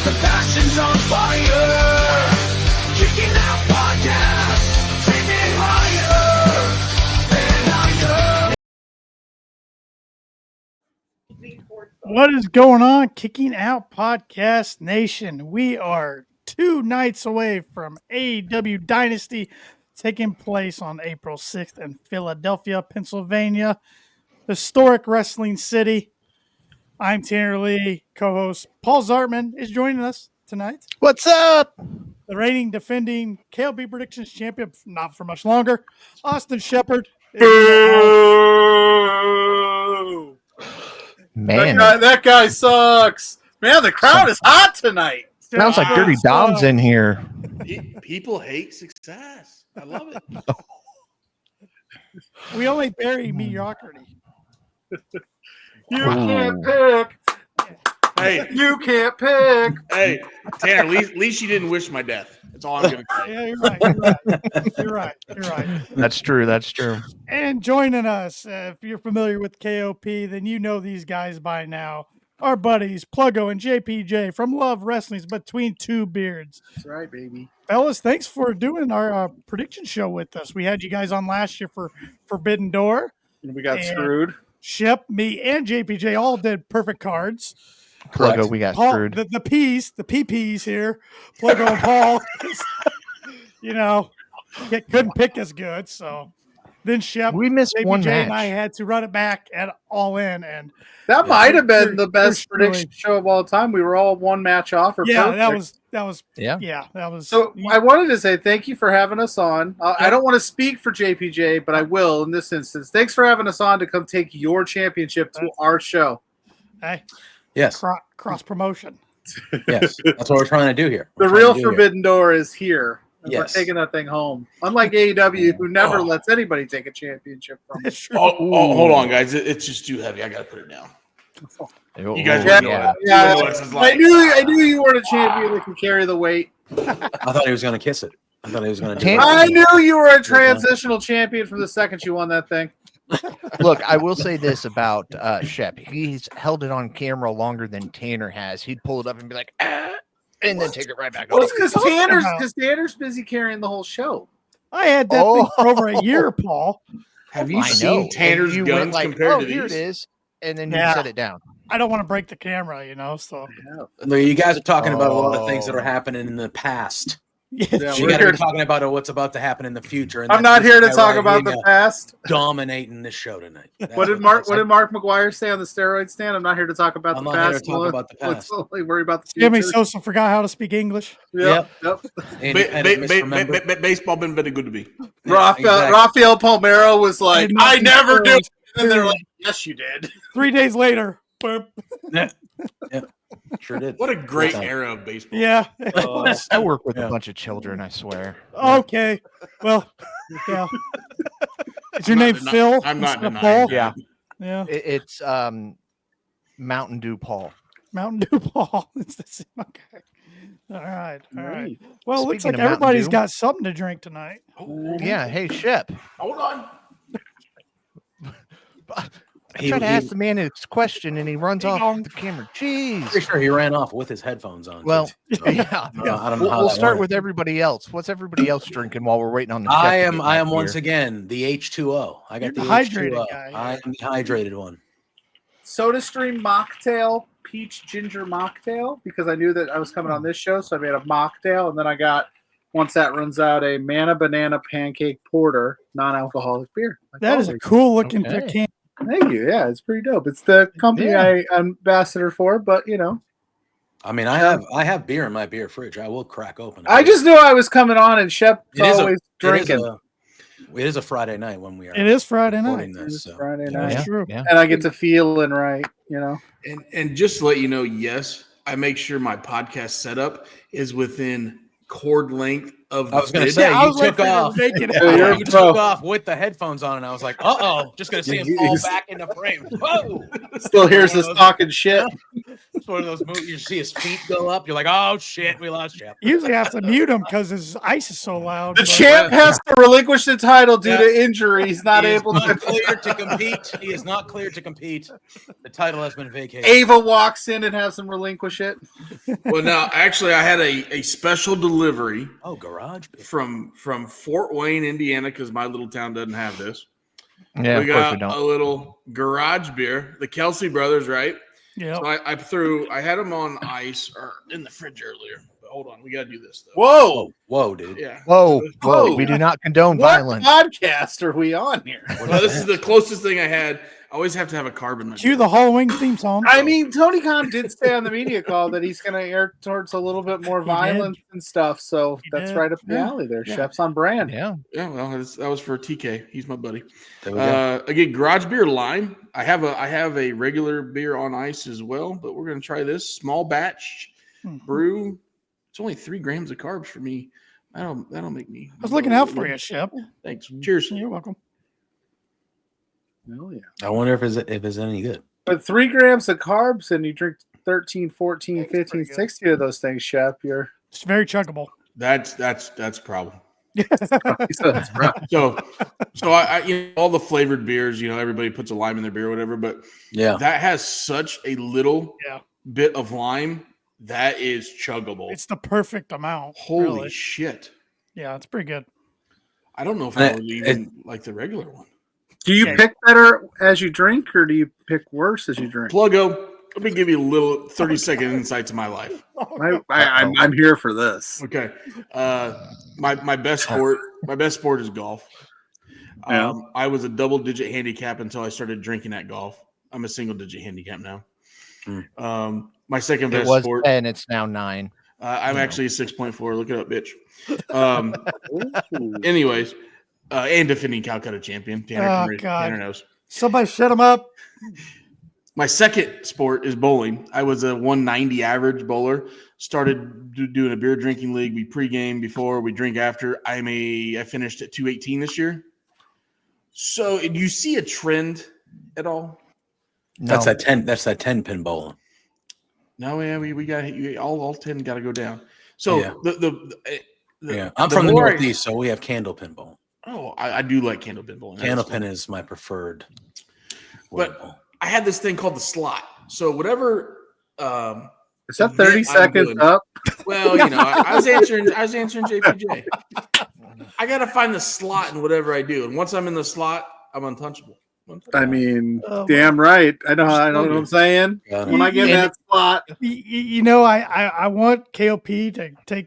The passion's on fire. Kicking out podcasts. Taking higher and higher. What is going on, Kicking Out Podcast Nation? We are 2 nights away from AEW Dynasty taking place on April 6th in Philadelphia, Pennsylvania, historic wrestling city. I'm Tanner Lee. Co-host Paul Zartman is joining us tonight. What's up? The reigning, defending KLB Predictions champion, not for much longer, Austin Shepard. Man, That guy sucks. Man, the crowd is hot tonight. sounds like Dirty Dom's in here. People hate success. I love it. We only bury mediocrity. You can't pick. Hey, You can't pick. hey, Tanner. At least you didn't wish my death. That's all I'm gonna say. Yeah, you're right. You're right. That's true. That's true. And joining us, if you're familiar with KOP, then you know these guys by now. Our buddies, Pluggo and JPJ from Love Wrestling's Between Two Beards. That's right, baby. Fellas, thanks for doing our prediction show with us. We had you guys on last year for Forbidden Door. And we got And- screwed. Shep, me, and JPJ all did perfect cards. Pluggo, we got Paul, screwed. the PPs here, Pluggo and Paul, couldn't pick as good. So then Shep, We missed JPJ one and I match. had to run it back at All In, and That might have been the best We're prediction show of all time. We were all one match off. Or yeah, perfect. that was Yeah. that was. So I wanted to say thank you for having us on. I don't want to speak for JPJ, but I will in this instance. Thanks for having us on to come take your championship to our show. Hey, Yes, cross promotion. yes, that's what we're trying to do here. The We're real trying to do here. Forbidden Door is here. And Yes. We're taking that thing home. Unlike AEW, who never lets anybody take a championship from us. It's true. Oh, hold on, guys. It's just too heavy. I gotta put it down. You guys Yeah, know yeah. you know what this is I like. knew you weren't a champion that could carry the weight. I thought he was going to kiss it. I thought he was going to do Tan- it. I knew you were a transitional champion from the second you won that thing. Look, I will say this about Shep. He's held it on camera longer than Tanner has. He'd pull it up and be like, and then take it right back Well, off. it's talking about? because Tanner's busy carrying the whole show. I had that thing for over a year, Paul. Have you I know. seen And Tanner's you guns went like, compared to here it these? is, and then you Yeah. set it down. I don't want to break the camera, so Look, you guys are talking about a lot of things that are Oh. happening in the past. Yeah, You we're got to here be talking about what's about to happen in the future. And I'm that's not here to this talk guy about being the past. dominating this show tonight. That's What did Mark McGuire say on the steroid stand? I'm not here to talk about I'm the not here to past. talk about the Let's past. only worry about the Jimmy future. Sosa forgot how to speak English. Yep. And he kind of misremembered. Baseball been very good to me. Rafael Palmeiro was like, did not I do never do. steroids. And they're like, yes, you did. 3 days later, boom. Sure did. What a great Good time. era of baseball. Yeah. I work with Yeah. a bunch of children, I swear. Okay. Well, yeah. Is your I'm not name deni- Phil? I'm not instead of denying Paul? that. Yeah. Yeah. It's Mountain Dew Paul. Mountain Dew Paul. It's the same. Okay. All right. All right. Well, it looks Speaking like of Mountain everybody's Dew. got something to drink tonight. Yeah. Hey, Shep. Hold on. I try to ask the man his question, and he runs off the camera. Jeez. Pretty sure he ran off with his headphones on. Well, too. yeah. I don't know how We'll that start worked. with everybody else. What's everybody else drinking while we're waiting on the? I chef to am. get I back am once here? again the H2O. I got You're the the hydrated H2O. guy, I yeah. am the hydrated one. SodaStream mocktail, peach ginger mocktail, because I knew that I was coming on this show, so I made a mocktail, and then I got, once that runs out, a manna banana pancake porter, non-alcoholic beer. Like That is a always. cool looking Okay. can. Thank you. Yeah, it's pretty dope. It's the company Yeah. I'm ambassador for, but I mean, I have beer in my beer fridge. I will crack open. I just knew I was coming on, and Shep's always drinking. It is a Friday night when we are. It is Friday recording night. this, It's so. Friday That's night, Yeah. true. Yeah. and I get to feeling right. And just to let you know, yes, I make sure my podcast setup is within cord length of the I was going to vid. say I you was took waiting for off. you to make it Yeah, you're a You pro. took off with the headphones on, and I was like, "Uh oh!" Just going to see him fall back into frame. Whoa! Still hears us talking shit. That's one of those movies. You see his feet go up. You're like, oh shit, we lost Shep. You usually have to mute him because his ice is so loud. The but- champ has to relinquish the title due Yeah. to injury. He's not He is able not to. cleared to compete. He is not cleared to compete. The title has been vacated. Ava walks in and has him relinquish it. Well, now actually, I had a special delivery Oh, garage. from Fort Wayne, Indiana, because my little town doesn't have this. Yeah, We of course got we a don't. little garage beer, the Kelsey brothers, right? Yeah. So I had them on ice or in the fridge earlier. But hold on, we got to do this though. Whoa! Whoa, dude. Yeah. Whoa, Whoa. we do not condone What violence. podcast are we on here? Well, this is the closest thing I had. I always have to have a carbon. in my Cue beer. the Halloween theme song. I mean, Tony Khan did say on the media call that he's going to err towards a little bit more He violence and stuff. So He that's did. right up the Yeah. alley there. Yeah. Chef's on brand. Yeah. Yeah, well, that was for TK. He's my buddy. There we go. Again, garage beer lime. I have a regular beer on ice as well, but we're gonna try this small batch Mhm. brew. It's only 3 grams of carbs for me. That'll make me. I was looking out for you, Shep. Thanks. Cheers. You're welcome. Oh, yeah. I wonder if it's any good. But 3 grams of carbs and you drink 13, 14, That's 15, pretty good. 60 of those things, Chef. You're It's very chuggable. That's a problem. that's right. So I all the flavored beers, everybody puts a lime in their beer or whatever, but Yeah. that has such a little Yeah. bit of lime that is chuggable. It's the perfect amount. Holy really. shit. Yeah, it's pretty good. I don't know if And I would even like the regular one. Do you Yeah. pick better as you drink or do you pick worse as you drink? Pluggo, let me give you a little 30-second insight to my life. I'm here for this. Okay. My best sport is golf. Yeah. I was a double-digit handicap until I started drinking at golf. I'm a single-digit handicap now. My second It best was sport. 10, it's now 9. I'm actually a 6.4. Look it up, bitch. Anyways, and defending Calcutta champion. Tanner God. knows. Somebody shut him up. My second sport is bowling. I was a 190 average bowler. Started doing a beer drinking league. We pregame before, we drink after. I finished at 218 this year. So, do you see a trend at all? No. That's that 10 pin bowling. No, yeah, we got all 10 got to go down. So Yeah. I'm the from the more Northeast, so we have candle pin bowling. I do like candle pin bowling. Candle That's pin fun. is my preferred. But bowl. I had this thing called the slot. So whatever. Is that 30 I'm seconds doing. up? Well, I was answering JPJ. I got to find the slot in whatever I do, and once I'm in the slot, I'm untouchable. I mean, Oh, damn right. I know what I'm saying. Yeah, When I get in that spot, I want KOP to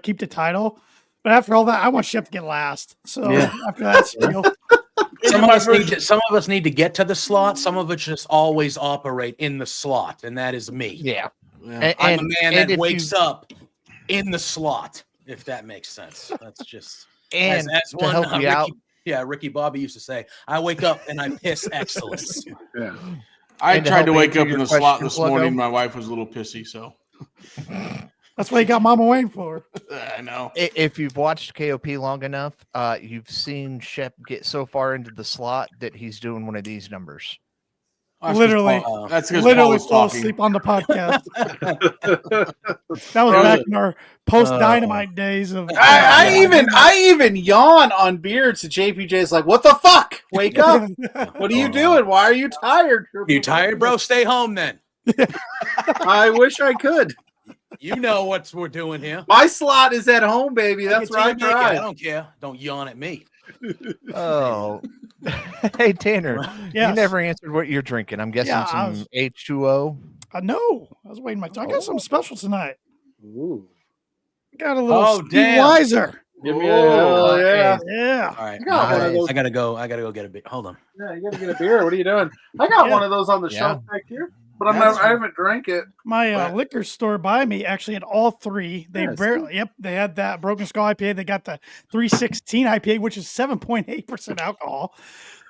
keep the title, but after all that, I want Shep to get last. So Yeah. after that spiel, Some of us need to get to the slot. Some of us just always operate in the slot, and that is me. Yeah. Yeah. I'm a man that if wakes up in the slot, if that makes sense. That's just And as to one help you Ricky, out, Ricky Bobby used to say, I wake up and I piss excellence. yeah. I And to tried to help wake answer up in your the slot question, this Pluggo. morning. My wife was a little pissy, so that's what you got Mama Wayne for. I know. if you've watched KOP long enough, you've seen Shep get so far into the slot that he's doing one of these numbers. Literally. That's because Paul Literally was fall talking. asleep on the podcast. That was back in our post dynamite days of. I even yawn on beer to JPJ's like, what the fuck? Wake up. What are you doing? Why are you tired? You tired, bro? Stay home then. I wish I could. You know what we're doing here. My slot is at home, baby. That's Get where I to your naked. I drive. don't care. Don't yawn at me. Oh, hey Tanner, Yes. you never answered what you're drinking. I'm guessing Yeah, I some was- H2O. No, I was waiting my time. I got something special tonight. Ooh. Got a little Oh, Steve damn. Weiser. Give me a yeah. Yeah. All right. I got one of those. I gotta go get a bit. Hold on. Yeah, you gotta get a beer. What are you doing? I got Yeah. one of those on the Yeah. shelf back here, but I haven't drank it. My liquor store by me actually had all three. They Yes. they had that Broken Skull IPA. They got the 316 IPA, which is 7.8% alcohol.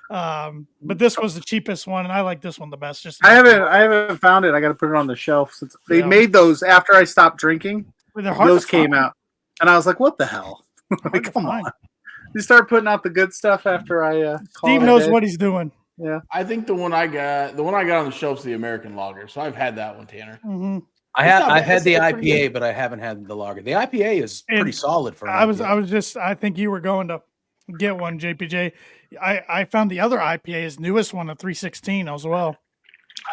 But this was the cheapest one, and I like this one the best. I haven't found it. I got to put it on the shelf since they Yeah. made those after I stopped drinking. They're hard Those to came find. out, and I was like, "What the hell?" Hard Like, to come find. on. You start putting out the good stuff after I. Call Steve it a knows day. what he's doing. Yeah. I think the one I got on the shelf is the American Lager. So I've had that one, Tanner. Mm-hmm. I've had the It's pretty IPA, good. but I haven't had the lager. The IPA is pretty And solid for an IPA. I think you were going to get one, JPJ. I found the other IPA, his newest one, a 316 as well.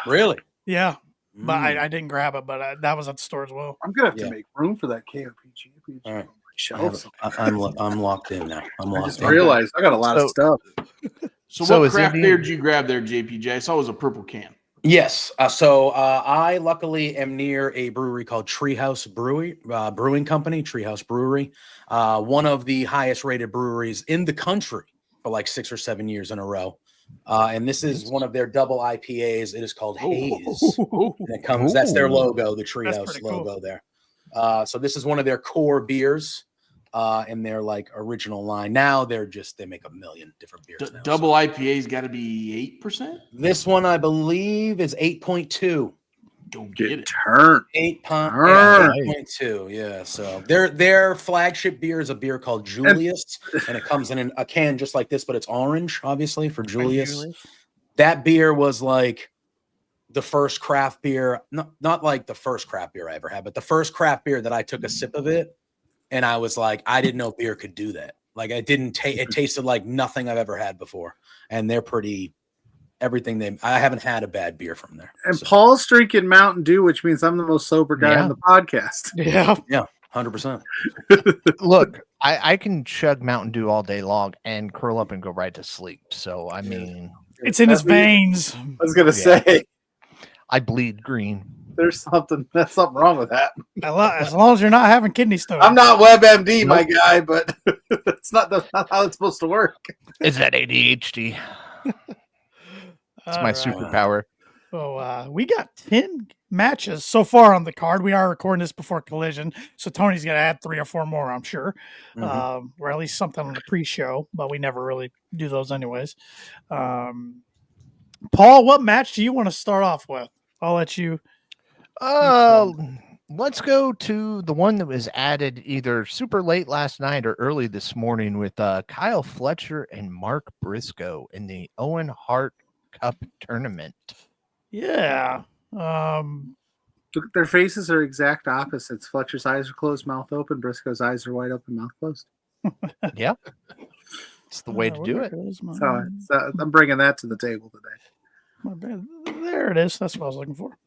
Really? Yeah, but Mm. I didn't grab it, but that was at the store as well. I'm gonna have Yeah. to make room for that KOPG All right. on my shelves. I'm locked in now. I'm I locked just in. realized I got a lot of So- stuff. So what is craft Indian- beer did you grab there, JPJ? I saw it was a purple can. Yes. So I luckily am near a brewery called Treehouse Brewing Company, Treehouse Brewery, one of the highest rated breweries in the country for like 6 or 7 years in a row. And this is one of their double IPAs. It is called Haze. And it comes, that's their Ooh. logo, the That's Treehouse pretty cool. logo there. So this is one of their core beers in their like original line. Now they make a million different beers. Now, Double IPA's got to be 8%. This one, I believe, is 8.2. Go get Get it. turned. 8.2. Yeah. So their flagship beer is a beer called Julius, and it comes in a can just like this, but it's orange, obviously, for Julius. That beer was like the first craft beer, not like the first craft beer I ever had, but the first craft beer that I took a sip of it, and I was like, I didn't know beer could do that. Like it tasted like nothing I've ever had before, and they're pretty. I haven't had a bad beer from there. And So, Paul's drinking Mountain Dew, which means I'm the most sober guy on the podcast. Yeah, 100%. Look, I can chug Mountain Dew all day long and curl up and go right to sleep. So I mean, it's in his veins. I was gonna say I bleed green. there's something wrong with that. As long as you're not having kidney stones. I'm not WebMD, my guy, but that's not how it's supposed to work. It's that ADHD. It's my superpower. So we got 10 matches so far on the card. We are recording this before Collision, so Tony's going to add 3 or 4 more, I'm sure, or at least something on the pre-show, but we never really do those anyways. Paul, what match do you want to start off with? I'll let you. Let's go to the one that was added either super late last night or early this morning with Kyle Fletcher and Mark Briscoe in the Owen Hart Cup tournament. Yeah. Look, their faces are exact opposites. Fletcher's eyes are closed, mouth open. Briscoe's eyes are wide open, mouth closed. Yeah. It's the way to do it. So I'm bringing that to the table today. There it is. That's what I was looking for.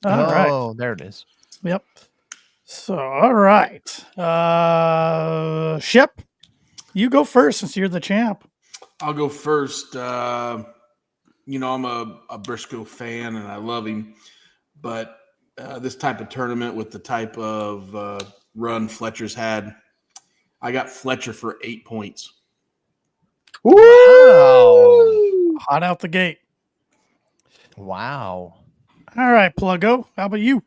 All right. Oh, there it is. Yep. So, all right. Shep, you go first since you're the champ. I'll go first. I'm a Briscoe fan and I love him, but this type of tournament with the type of run Fletcher's had, I got Fletcher for 8 points. Wow. Hot out the gate. Wow. All right, Pluggo. How about you?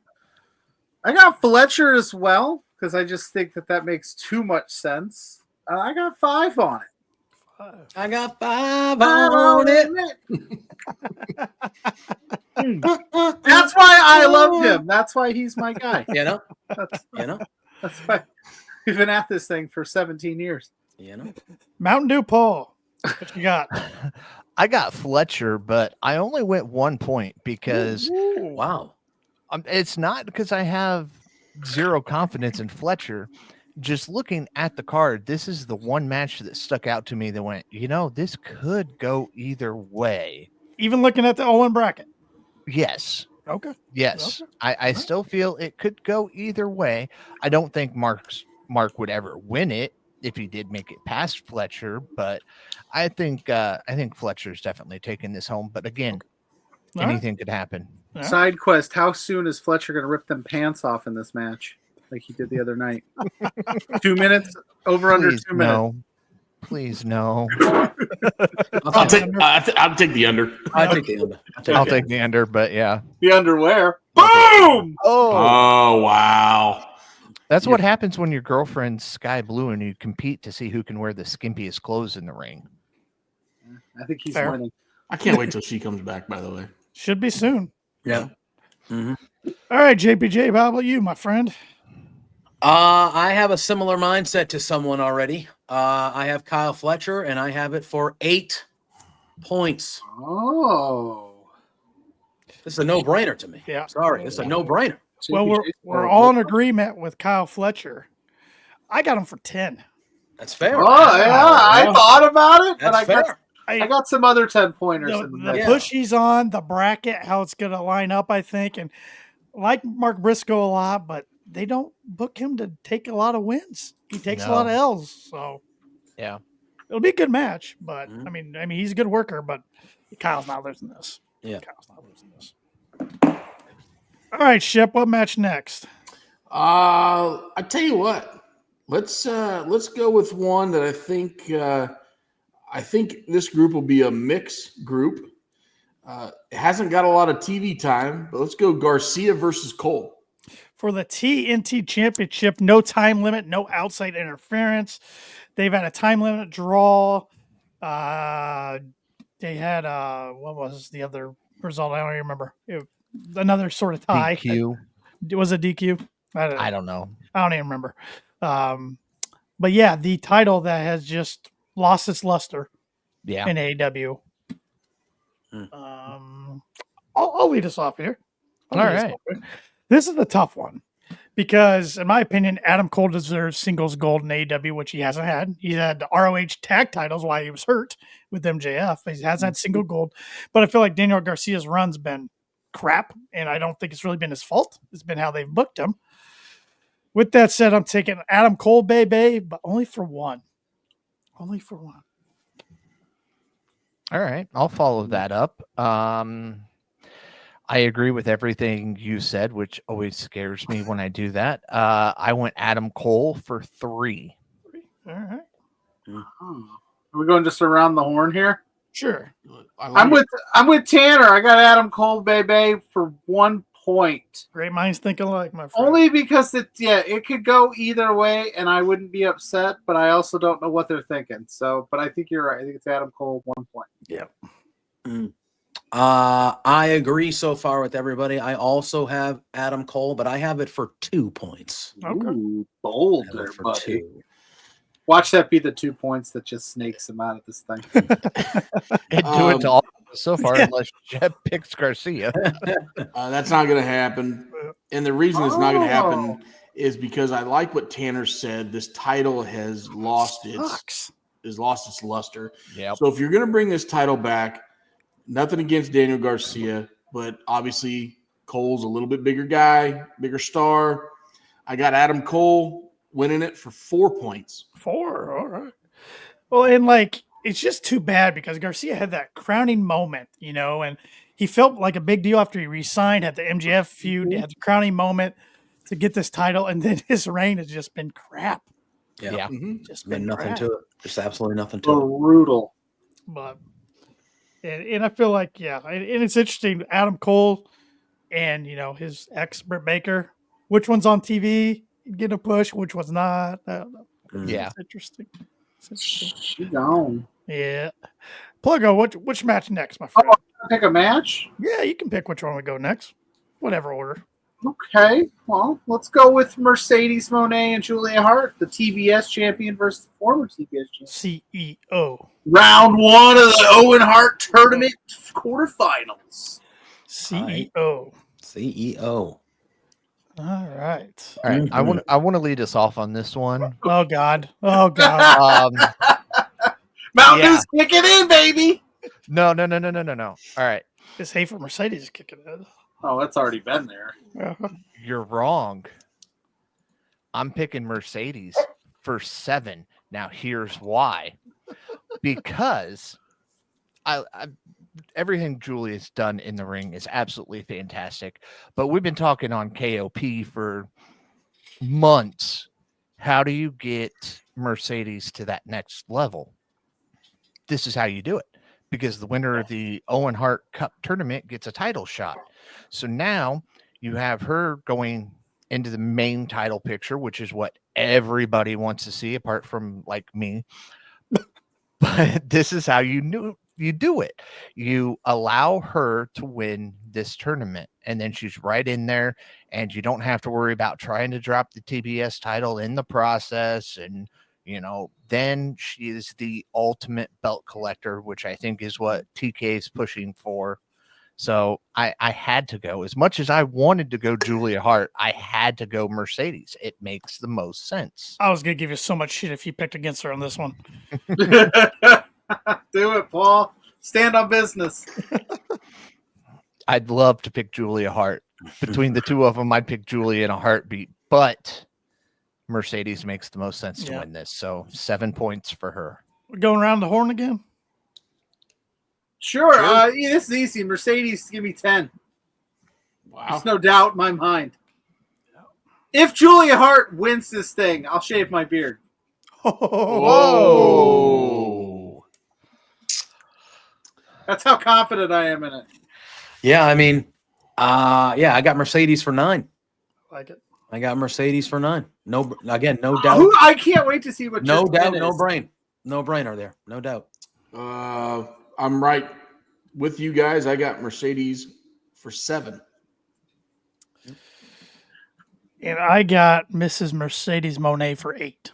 I got Fletcher as well because I just think that makes too much sense. I got 5 on it. I got 5 on it. That's why I love him. That's why he's my guy. That's why we've been at this thing for 17 years. Mountain Dew, Paul. What you got? I got Fletcher, but I only went 1 point because Wow. It's not because I have zero confidence in Fletcher. Just looking at the card, this is the one match that stuck out to me that went, this could go either way. Even looking at the Owen bracket. Yes. Okay. Yes. Okay. I still feel it could go either way. I don't think Mark would ever win it if he did make it past Fletcher, but I think Fletcher's definitely taking this home. But again, anything could happen. Side quest: how soon is Fletcher going to rip them pants off in this match, like he did the other night? 2 minutes, over under 2 minutes. No. Please no. I'll take the under. I take the under. I'll take the under, but yeah. The underwear. Boom! Oh wow. That's what happens when your girlfriend's sky blue and you compete to see who can wear the skimpiest clothes in the ring. I think he's Fair. winning. I can't wait till she comes back, by the way. Should be soon. Yeah. All right, JPJ, how about you, my friend? I have a similar mindset to someone already. I have Kyle Fletcher, and I have it for 8 points. Oh. This is a no-brainer to me. Yeah. Sorry, this is a no-brainer. Well, JPJ 's we're all in agreement with Kyle Fletcher. I got him for 10. That's fair. Oh, yeah. I thought about it, but That's fair. I got some other 10-pointers in the The mix. push he's on, the bracket, how it's going to line up, I think. And like Mark Briscoe a lot, but they don't book him to take a lot of wins. He takes a lot of L's. So, Yeah. It'll be a good match. But, Mhm. I mean, he's a good worker, but Kyle's not losing this. Yeah. Kyle's not losing this. All right, Shep, what match next? I tell you what, let's go with one that I think this group will be a mix group. It hasn't got a lot of TV time, but let's go Garcia versus Cole. For the TNT Championship, no time limit, no outside interference. They've had a time limit draw. They had what was the other result? I don't even remember. Another sort of tie. DQ. Was it DQ? I don't know. I don't even remember. But yeah, the title that has just lost its luster Yeah. in AEW. Hmm. I'll lead us off here. All right. This is the tough one because, in my opinion, Adam Cole deserves singles gold in AEW, which he hasn't had. He had the ROH tag titles while he was hurt with MJF. He hasn't had single gold, but I feel like Daniel Garcia's run's been crap, and I don't think it's really been his fault. It's been how they've booked him. With that said, I'm taking Adam Cole, baby, but only for one. Only for one. All right. I'll follow that up. I agree with everything you said, which always scares me when I do that. I went Adam Cole for 3. All right. Are we going just around the horn here? Sure. I'm with Tanner. I got Adam Cole, baby, for 1 point. Great minds think alike, my friend. Only because it could go either way, and I wouldn't be upset. But I also don't know what they're thinking. So, but I think you're right. I think it's Adam Cole, 1 point. Yep. I agree so far with everybody. I also have Adam Cole, but I have it for 2 points. Okay. Ooh, I bold have there, it for buddy. 2. Watch that be the 2 points that just snakes him out of this thing. And do it to all so far, unless Shep picks Garcia. That's not going to happen. And the reason it's not going to happen is because I like what Tanner said. This title has lost its luster. Yeah. So if you're going to bring this title back, nothing against Daniel Garcia, but obviously Cole's a little bit bigger guy, bigger star. I got Adam Cole winning it for 4 points. 4. All right. Well, and it's just too bad because Garcia had that crowning moment, and he felt like a big deal after he re-signed, had the MJF feud, had the crowning moment to get this title, and then his reign has just been crap. Yeah. Just Been nothing crap. to it. Just absolutely nothing to it. Brutal. But and I feel like and it's interesting. Adam Cole and his ex Britt Baker, which one's on TV get a push, which one's not. I don't know. Yeah. It's interesting. It's interesting. She gone. Yeah. Pluggo, which match next, my friend? Pick a match. Yeah, you can pick which one we go next. Whatever order. Okay, well, let's go with Mercedes Moné and Julia Hart, the TBS champion versus the former TBS champion. CEO. Round 1 of the Owen Hart tournament quarterfinals. CEO. CEO. All right. All right. I want to lead us off on this one. Oh God. Oh God. Mountain Dew's kicking in, baby. No. All right. This hate for Mercedes is kicking in. Oh, it's already been there. You're wrong. I'm picking Mercedes for 7. Now, here's why. Because I everything Julia's done in the ring is absolutely fantastic. But we've been talking on KOP for months. How do you get Mercedes to that next level? This is how you do it. Because the winner of the Owen Hart Cup tournament gets a title shot. So now you have her going into the main title picture, which is what everybody wants to see, apart from me. But this is how you do it. You allow her to win this tournament, and then she's right in there, and you don't have to worry about trying to drop the TBS title in the process, and then she is the ultimate belt collector, which I think is what TK is pushing for. So I had to go. As much as I wanted to go Julia Hart, I had to go Mercedes. It makes the most sense. I was going to give you so much shit if you picked against her on this one. Do it, Paul. Stand on business. I'd love to pick Julia Hart. Between the two of them, I'd pick Julia in a heartbeat. But Mercedes makes the most sense to win this. So 7 points for her. We're going around the horn again? Sure. This is easy. Mercedes, give me 10. Wow. There's no doubt in my mind. If Julia Hart wins this thing, I'll shave my beard. Whoa. That's how confident I am in it. Yeah, I mean, I got Mercedes for 9. Like it. I got Mercedes for 9. No doubt. I can't wait to see what. No your doubt, spin no is. brainer there. No doubt. I'm right with you guys. I got Mercedes for 7. And I got Mrs. Mercedes Monet for 8.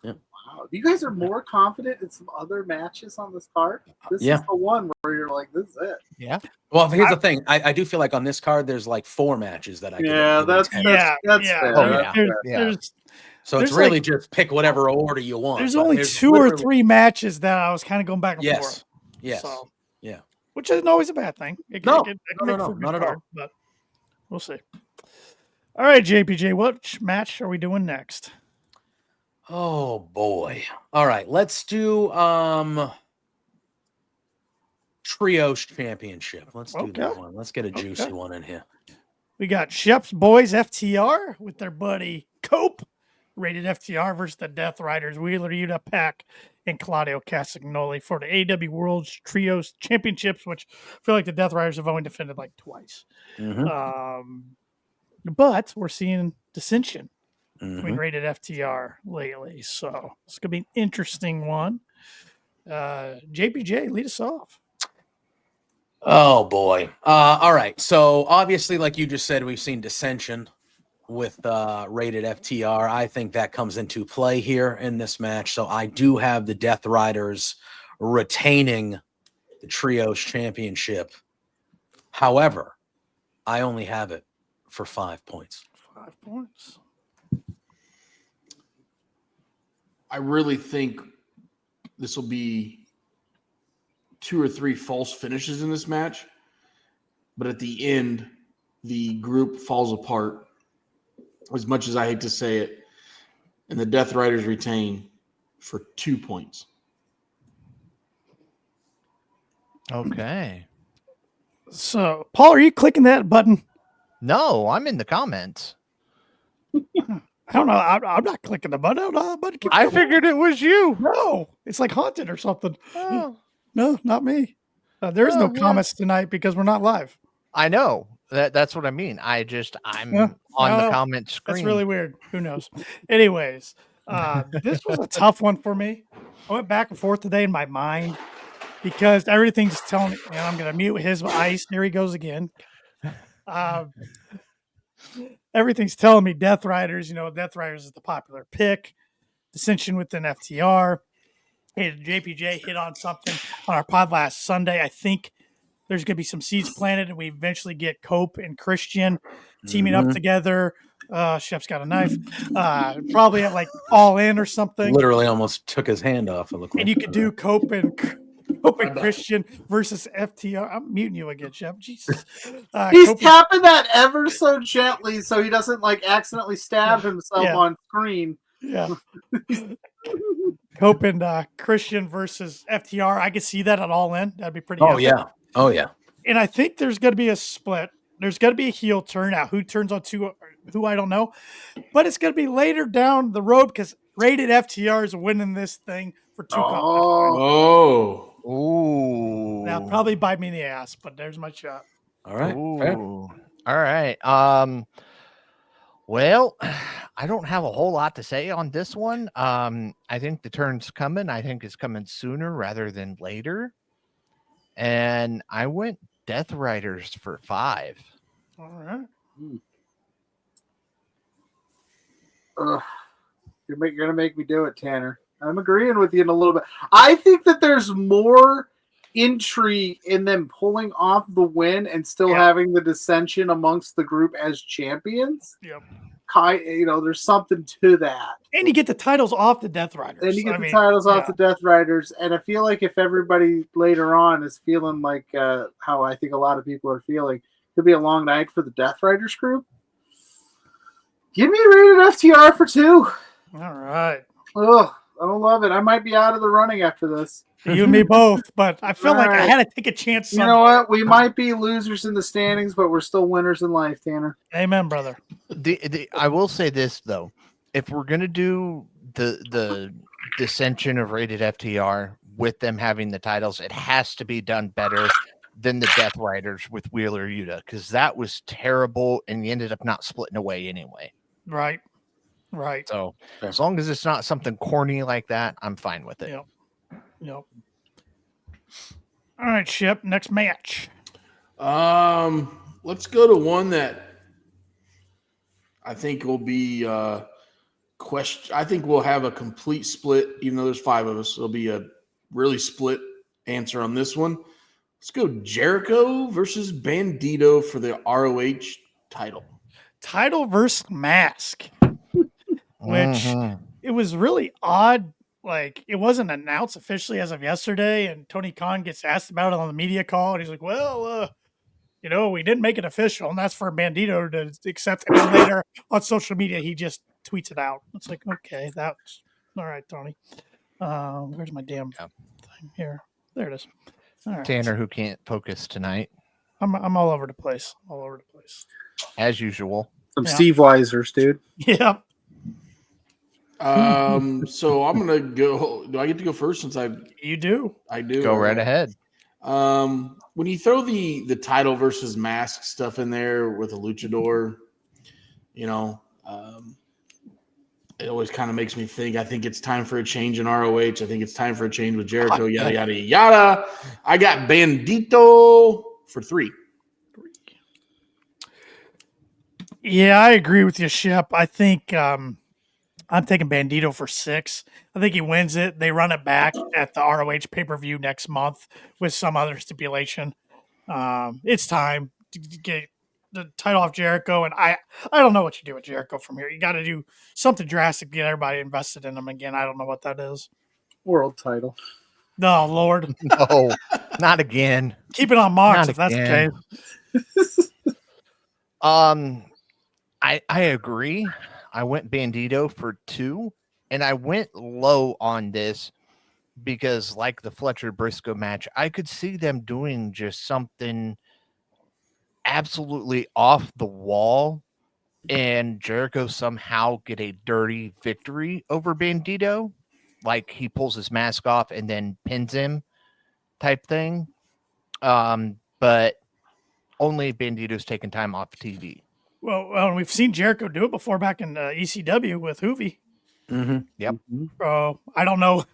Wow, you guys are more confident in some other matches on this card. This is the one where you're like, this is it. Yeah. Well, here's the thing. I do feel like on this card, there's like 4 matches that I can. That's fair. So it's really just pick whatever order you want. There's only 2 or 3 matches that I was kind of going back and forth. Yes. So, yeah. Which isn't always a bad thing. No, not at all. But we'll see. All right, JPJ, what match are we doing next? Oh boy. All right, let's do Trios Championship. Let's do that one. Let's get a juicy one in here. We got Shep's Boys FTR with their buddy Cope, rated FTR versus the Death Riders, Wheeler Yuta Pack and Claudio Castagnoli for the AEW World Trios Championships, which I feel like the Death Riders have only defended like twice. But we're seeing dissension between rated FTR lately. So it's going to be an interesting one. JPJ, lead us off. Oh, boy. All right. So obviously, like you just said, we've seen dissension with rated FTR. I think that comes into play here in this match. So I do have the Death Riders retaining the Trios Championship. However, I only have it for 5 points. 5 points. I really think this will be 2 or 3 false finishes in this match. But at the end, the group falls apart, as much as I hate to say it. And the Death Riders retain for 2 points. Okay. So, Paul, are you clicking that button? No, I'm in the comments. I don't know. I'm not clicking the button. I figured it was you. No, it's like haunted or something. Oh. No, not me. There is no comments tonight because we're not live. I know. That's what I mean. I'm on the comment screen. That's really weird. Who knows? Anyways, this was a tough one for me. I went back and forth today in my mind because everything's telling me, and I'm going to mute his ice. There he goes again. Everything's telling me Death Riders. Death Riders is the popular pick. Dissension within FTR. Hey, JPJ hit on something on our pod last Sunday. I think there's going to be some seeds planted, and we eventually get Cope and Christian teaming up together. Shep's got a knife. Probably at like All In or something. Literally almost took his hand off. And you could do Cope and Christian versus FTR. I'm muting you again, Shep. Jesus. He's tapping that ever so gently so he doesn't like accidentally stab himself on screen. Yeah. Cope and Christian versus FTR. I could see that at All In. That'd be pretty epic. Oh, yeah. And I think there's going to be a split. There's going to be a heel turn. Now, who turns on who I don't know. But it's going to be later down the road because rated FTR is winning this thing for 2 Oh. Ooh. That'll probably bite me in the ass, but there's my shot. All right. Ooh. All right. Well, I don't have a whole lot to say on this one. I think the turn's coming. I think it's coming sooner rather than later. And I went Death Riders for 5. All right. You're going to make me do it, Tanner. I'm agreeing with you in a little bit. I think that there's more intrigue in them pulling off the win and still having the dissension amongst the group as champions. Yep. There's something to that. And you get the titles off the Death Riders. Then you get the titles off the Death Riders, and I feel like if everybody later on is feeling like how I think a lot of people are feeling, it'll be a long night for the Death Riders group. Give me rated FTR for 2. All right. Ugh, I don't love it. I might be out of the running after this. You and me both, but I feel like I right. had to take a chance. You know what? We might be losers in the standings, but we're still winners in life, Tanner. Amen, brother. I will say this though: if we're gonna do the dissension of rated FTR with them having the titles, it has to be done better than the Death Riders with Wheeler Yuta, because that was terrible, and you ended up not splitting away anyway. Right. So as long as it's not something corny like that, I'm fine with it. Yep. All right, Shep. Next match. Let's go to one that I think will be question. I think we'll have a complete split, even though there's 5 of us. It'll be a really split answer on this one. Let's go Jericho versus Bandito for the ROH title. Title versus mask. Which it was really odd. Like, it wasn't announced officially as of yesterday, and Tony Khan gets asked about it on the media call, and he's like, well, we didn't make it official, and that's for Bandito to accept. And then later on social media, he just tweets it out. It's like, okay, that's all right, Tony. Where's my damn thing here? There it is. All right. Tanner, who can't focus tonight. I'm all over the place. As usual. Some Steve Weisers, dude. Yeah. So I'm gonna go. Do I get to go first since You do. I do. Go right ahead. When you throw the title versus mask stuff in there with a luchador, it always kind of makes me think. I think it's time for a change in ROH. I think it's time for a change with Jericho. Yada yada yada. I got Bandito for 3. Yeah, I agree with you, Shep. I think I'm taking Bandito for 6. I think he wins it. They run it back at the ROH pay-per-view next month with some other stipulation. It's time to get the title off Jericho, and I don't know what you do with Jericho from here. You got to do something drastic to get everybody invested in him again. I don't know what that is. World title. No, Lord. No, not again. Keep it on Mox Not if that's again. the case. I agree. I went Bandito for 2, and I went low on this because, like the Fletcher Briscoe match, I could see them doing just something absolutely off the wall, and Jericho somehow get a dirty victory over Bandito, like he pulls his mask off and then pins him, type thing. But only Bandito's taking time off TV. Well, we've seen Jericho do it before back in ECW with Hoovy. Mm-hmm. Yep. I don't know.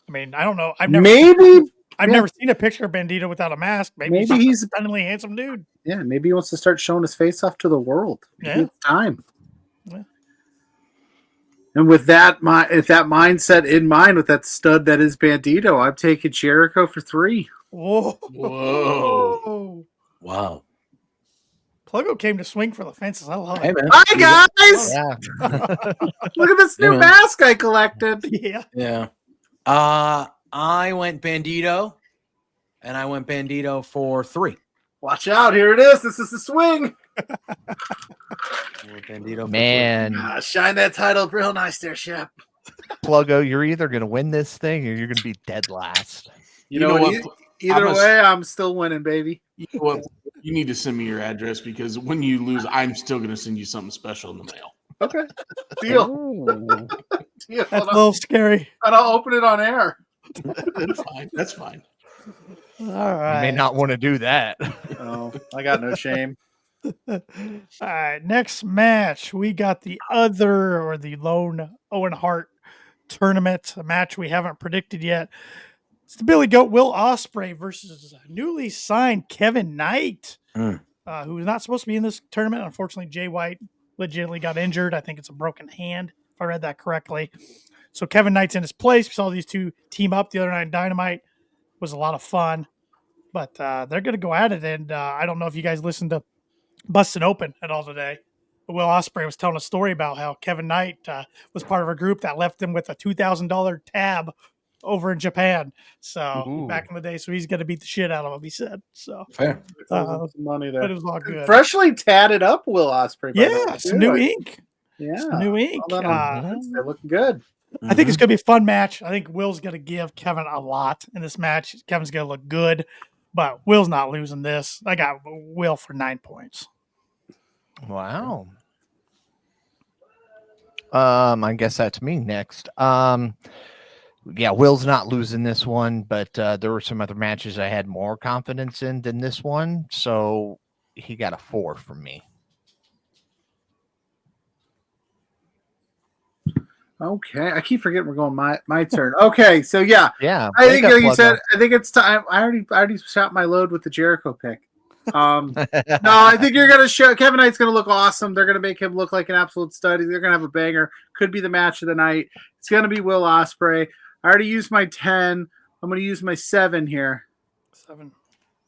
I mean, I don't know. I've never seen a picture of Bandito without a mask. Maybe he's a stunningly handsome dude. Yeah, maybe he wants to start showing his face off to the world. Yeah. It's time. Yeah. And with that mindset in mind, with that stud that is Bandito, I'm taking Jericho for 3. Whoa. Wow. Pluggo came to swing for the fences. I love Hey, it. man. Hi, guys! Yeah. Look at this new mask I collected. Yeah. Yeah. I went Bandito, and I went Bandito for 3. Watch out. Here it is. This is the swing. Bandito for Man, Shine that title real nice there, Shep. Pluggo, you're either going to win this thing or you're going to be dead last. You know what? Either way, I'm still winning, baby. You know what? You need to send me your address because when you lose, I'm still going to send you something special in the mail. Okay. Deal. Deal. That's a little scary. And I'll open it on air. That's fine. That's fine. All You right. may not want to do that. Oh, I got no shame. All right. Next match, we got the lone Owen Hart tournament, a match we haven't predicted yet. It's the Billy Goat Will Ospreay versus newly signed Kevin Knight, who's not supposed to be in this tournament. Unfortunately, Jay White legitimately got injured. I think it's a broken hand, if I read that correctly. So Kevin Knight's in his place. We saw these two team up the other night in Dynamite. It was a lot of fun. But they're going to go at it. And I don't know if you guys listened to Bustin' Open at all today. But Will Ospreay was telling a story about how Kevin Knight was part of a group that left him with a $2,000 tab over in Japan. So back in the day, so he's going to beat the shit out of him, he said. So Fair. Money there. but it was all good. Freshly tatted up Will Ospreay. Yeah, some new ink. Yeah. Some new ink. They're looking good. I think it's going to be a fun match. I think Will's going to give Kevin a lot in this match. Kevin's going to look good, but Will's not losing this. I got Will for 9 points. Wow. I guess that's me next. Yeah, Will's not losing this one, but there were some other matches I had more confidence in than this one, so he got a 4 from me. Okay, I keep forgetting we're going my turn. Okay, so yeah, I think wake up, you said. Pluggo. I think it's time. I already shot my load with the Jericho pick. No, I think you're gonna show Kevin Knight's gonna look awesome. They're gonna make him look like an absolute stud. They're gonna have a banger. Could be the match of the night. It's gonna be Will Ospreay. I already used my 10. I'm gonna use my 7 here. 7.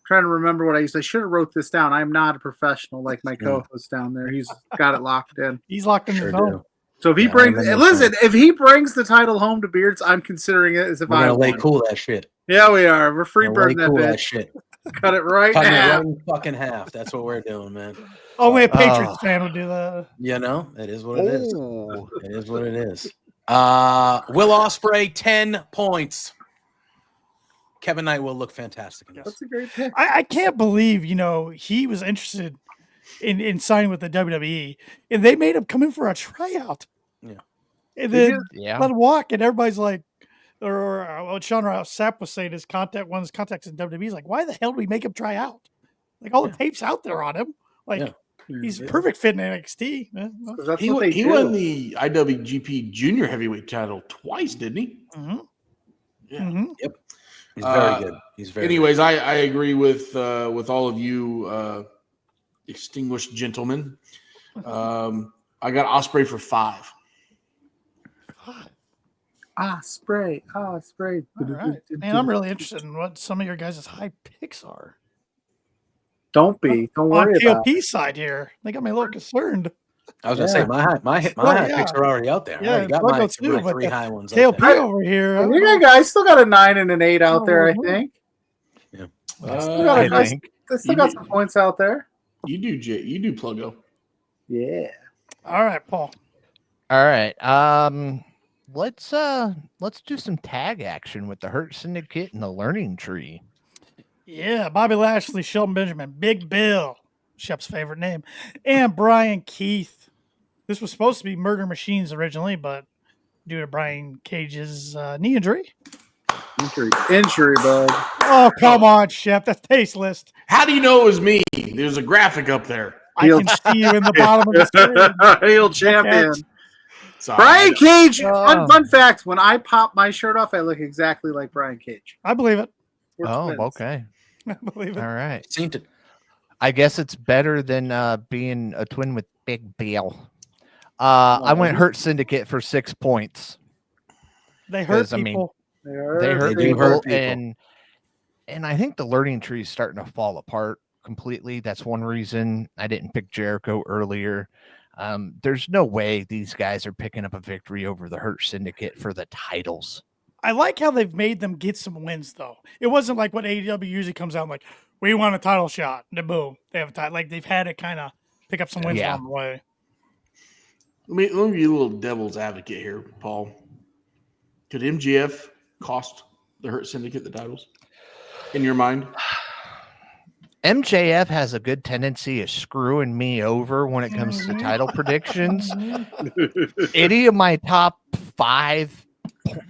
Trying to remember what I used. I should have wrote this down. I'm not a professional like my co-host down there. He's got it locked in. He's locked in his own. So if he if he brings the title home to Beards, I'm considering it as if We're gonna lay cool that shit. Yeah, we are. We're free birding that cool bitch. that shit. Cut it right Cutting it now. right in fucking half. That's what we're doing, man. Only a Patriots fan would do that. You know, it is what it is. It is what it is. Will Ospreay, 10 points. Kevin Knight will look fantastic in this. That's a great pick. I can't believe, he was interested in signing with the WWE, and they made him come in for a tryout. Yeah. And then Yeah. let him walk, and everybody's like, or what Sean Sapp was saying, his contacts in WWE, is like, why the hell do we make him try out? Like, all the tapes out there on him. Like, he's perfect fit in NXT. That's He what they do. won the IWGP Junior Heavyweight title twice, didn't he? Mm-hmm. Yeah. Mm-hmm. Yep. He's very good. He's very Anyways, I agree with all of you distinguished gentlemen. I got Ospreay for 5. Ospreay. All right. Man, I'm really interested in what some of your guys' high picks are. Don't worry on about PLP side here. They got me a little concerned. I was gonna say my high picks are already out there. I already got Pluggo my too, but 3 high ones. KLP out there. over here. We got guys still got a 9 and an 8 out there, I think. Yeah. They still got some points out there. You do, Jay. You do, Pluggo. Yeah. All right, Paul. All right. Let's do some tag action with the Hurt Syndicate and the Learning Tree. Yeah, Bobby Lashley, Shelton Benjamin, Big Bill, Shep's favorite name, and Brian Keith. This was supposed to be Murder Machines originally, but due to Brian Cage's knee injury. Injury, bud. Oh, come on, Shep. That's tasteless. How do you know it was me? There's a graphic up there. I can see you in the bottom of the screen. Heel champion. Sorry. Brian Cage. Fun fact: when I pop my shirt off, I look exactly like Brian Cage. I believe it. We're twins. Okay. I believe it. All right. Seen it. I guess it's better than being a twin with Big Bill. I went Hurt Syndicate for 6 points. They hurt 'Cause, I mean, people. They hurt do people, hurt people. and I think the Learning Tree is starting to fall apart completely. That's one reason I didn't pick Jericho earlier. There's no way these guys are picking up a victory over the Hurt Syndicate for the titles. I like how they've made them get some wins, though. It wasn't like what AEW usually comes out like, we want a title shot. And boom, they have a title. Like they've had to kind of pick up some wins along the way. Let me be a little devil's advocate here, Paul. Could MGF cost the Hurt Syndicate the titles in your mind? MJF has a good tendency of screwing me over when it comes to title predictions. Any of my top 5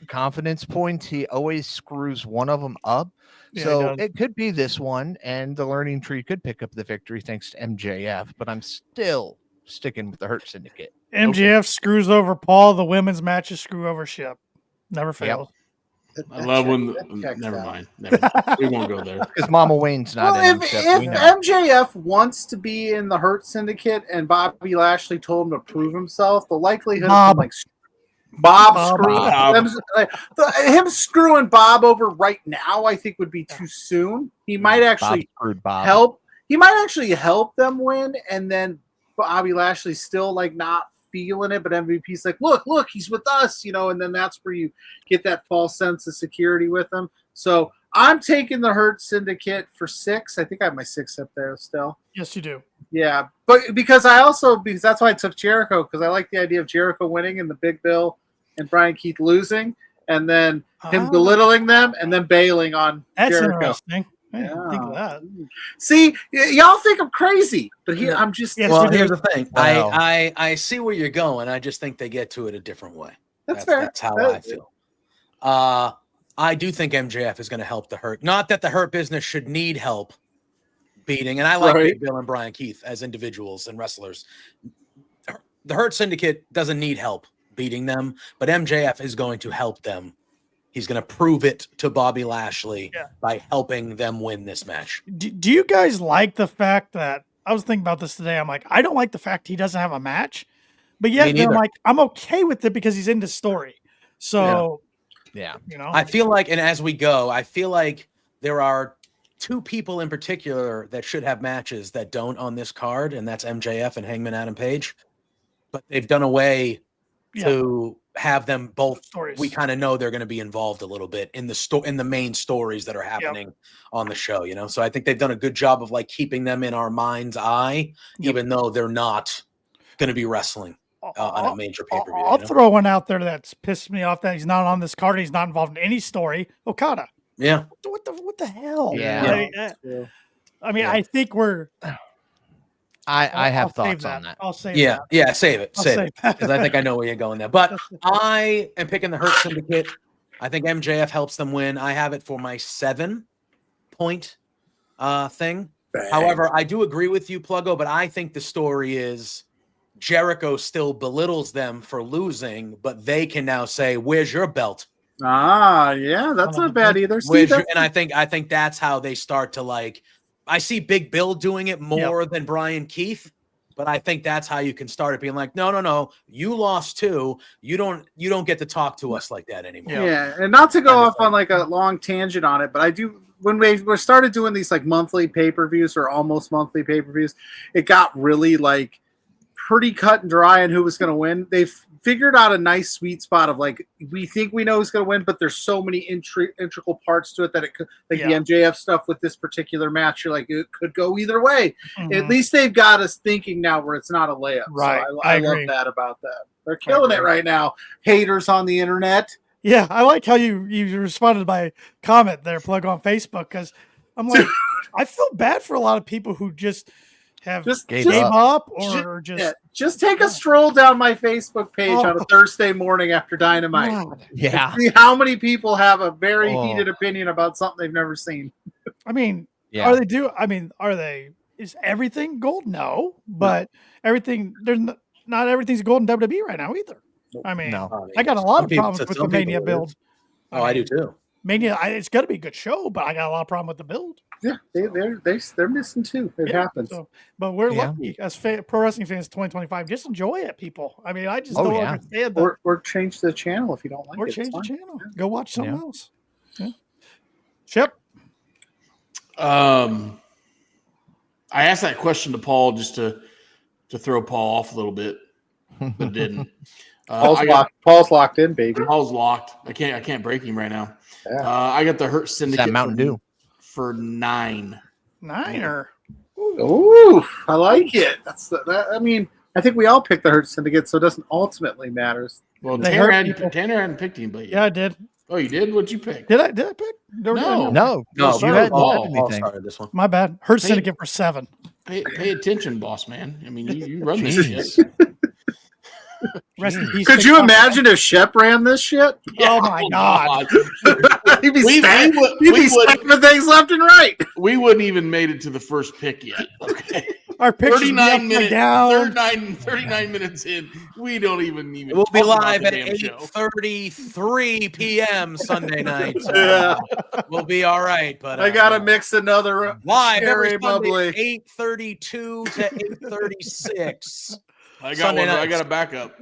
confidence points, he always screws one of them up. Yeah, So it could be this one, and the Learning Tree could pick up the victory thanks to MJF, but I'm still sticking with the Hurt Syndicate. MJF screws over Paul. The women's matches screw over Shep. Never fails. I love when. Never mind. We won't go there. Because Mama Wayne's not in. If MJF wants to be in the Hurt Syndicate and Bobby Lashley told him to prove himself, the likelihood of him, like Him screwing Bob over right now, I think, would be too soon. He might actually Bob. help. He might actually help them win, and then Bobby Lashley's still like not feeling it, but MVP's like, look, he's with us, and then that's where you get that false sense of security with him. So I'm taking the Hurt Syndicate for 6. I think I have my 6 up there still. Yes, you do. Yeah, but because that's why I took Jericho, because I like the idea of Jericho winning and the Big Bill and Brian Keith losing, and then him belittling them and then bailing on That's Jericho. Interesting. I didn't think of that. See, y'all think I'm crazy, but I'm just. Yes, Well, you do. here's the thing. Wow. I see where you're going. I just think they get to it a different way. That's fair. That's how I feel. I do think MJF is going to help the Hurt. Not that the Hurt business should need help beating, and I like Big Bill and Brian Keith as individuals and wrestlers. The Hurt Syndicate doesn't need help beating them, but MJF is going to help them. He's going to prove it to Bobby Lashley by helping them win this match. Do you guys like the fact that I was thinking about this today? I'm like, I don't like the fact he doesn't have a match, but yet I'm like, I'm okay with it because he's in the story. So, I feel like, and as we go, I feel like there are 2 people in particular that should have matches that don't on this card, and that's MJF and Hangman Adam Page. But they've done a way to have them both. Stories. We kind of know they're going to be involved a little bit in the main stories that are happening on the show. So I think they've done a good job of like keeping them in our mind's eye, even though they're not going to be wrestling on a major pay-per-view. I'll throw one out there that's pissed me off that he's not on this card. He's not involved in any story. Okada. Yeah. What the hell? Yeah. I mean, I think we're. I have thoughts on that. I'll save that. Yeah, save it. Save it. that. Because I think I know where you're going there. But I am picking the Hurt Syndicate. I think MJF helps them win. I have it for my 7-point thing. Bang. However, I do agree with you, Pluggo, but I think the story is Jericho still belittles them for losing, but they can now say, "Where's your belt?" Yeah, that's not bad either. And I think that's how they start to like. I see Big Bill doing it more than Brian Keith, but I think that's how you can start it being like, no, you lost too. You don't get to talk to us like that anymore. Yeah, and not to go off on like a long tangent on it, but I do. When we started doing these like monthly pay-per-views or almost monthly pay-per-views, it got really like pretty cut and dry on who was going to win. They've figured out a nice sweet spot of like, we think we know who's going to win, but there's so many integral parts to it that it could, like the MJF stuff with this particular match, you're like, it could go either way. Mm-hmm. At least they've got us thinking now where it's not a layup. Right. So I love that about that. They're killing it right now. Haters on the internet. Yeah, I like how you responded by comment there, Plug on Facebook, because I'm like, I feel bad for a lot of people who just gave up or just take a stroll down my Facebook page on a Thursday morning after Dynamite. Yeah, see how many people have a very heated opinion about something they've never seen. I mean, is everything gold? No, but everything not everything's gold in WWE right now either. I mean, I got a lot of problems with the Mania build. I do too. Mania, it's got to be a good show, but I got a lot of problem with the build. Yeah, they're missing too. It happens. So, but we're lucky as pro wrestling fans. 2025, just enjoy it, people. I mean, I just don't understand that. Or change the channel if you don't like it. Or change the channel. Go watch something else. Yeah. Shep. I asked that question to Paul just to throw Paul off a little bit, but didn't. Paul's locked in, baby. Paul's locked. I can't break him right now. Yeah. I got the Hurt Syndicate. That Mountain Dew for 9. Niner. Ooh, I like it. I mean, I think we all picked the Hurt Syndicate, so it doesn't ultimately matter. Well, Tanner hadn't picked him, but yeah, I did. Oh, you did? What'd you pick? Did I pick? No. You hadn't anything. This one. My bad. Hurt Syndicate for 7. Pay attention, boss man. I mean, you run this shit. Rest in peace. Could you imagine if Shep ran this shit? Yeah. Oh my god. He'd be snapping things left and right. We wouldn't even made it to the first pick yet. Okay. Our picks 39 minutes down. 39 minutes in. We don't even We'll be live at 8:33 p.m. Sunday night. So Yeah. We'll be all right. But I gotta mix another live every cherry Sunday, bubbly. 8:32 to 8:36. I got one. I got a backup.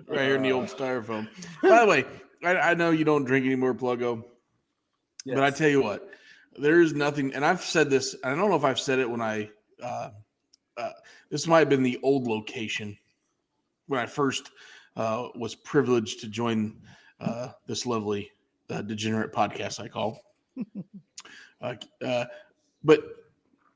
right here in the old styrofoam. By the way, I know you don't drink anymore, Pluggo, but I tell you what, there's nothing, and I've said this, I don't know if I've said it when this might have been the old location when I first was privileged to join this lovely degenerate podcast I call. But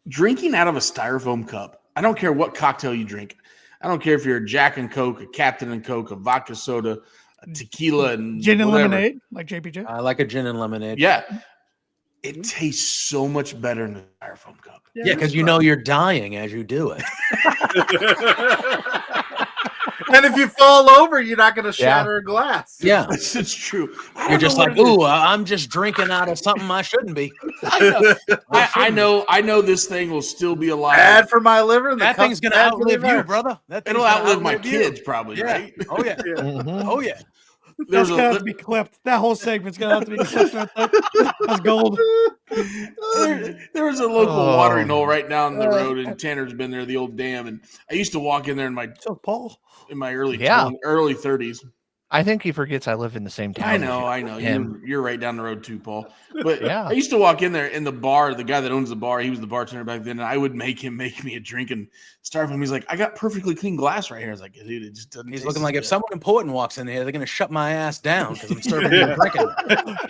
drinking out of a styrofoam cup, I don't care what cocktail you drink. I don't care if you're a Jack and Coke, a Captain and Coke, a vodka soda, a tequila, and gin and whatever. lemonade, like JPJ. I like a gin and lemonade. Yeah. It tastes so much better in a styrofoam cup. Yeah, because you know you're dying as you do it. And if you fall over, you're not going to shatter a glass. Yeah. It's true. You're just like, ooh, I'm just drinking out of something I shouldn't be. I know this thing will still be alive. Bad for my liver. That thing's going to outlive you, brother. It'll outlive my kids, probably, Yeah. right? Oh, yeah. Oh, yeah. That's going to have to be clipped. That whole segment's going to have to be clipped. Right there. That's gold. There was a local watering hole right down the road, and Tanner's been there, the old dam. And I used to walk in there in my Paul. early 30s. I think he forgets I live in the same town. I know. You're right down the road too, Paul. But Yeah. I used to walk in there in the bar. The guy that owns the bar, he was the bartender back then. And I would make him make me a drink and starve him. He's like, I got perfectly clean glass right here. I was like, dude, it just doesn't. He's taste looking as like if good. someone important walks in here, they're going to shut my ass down because I'm serving you a drink.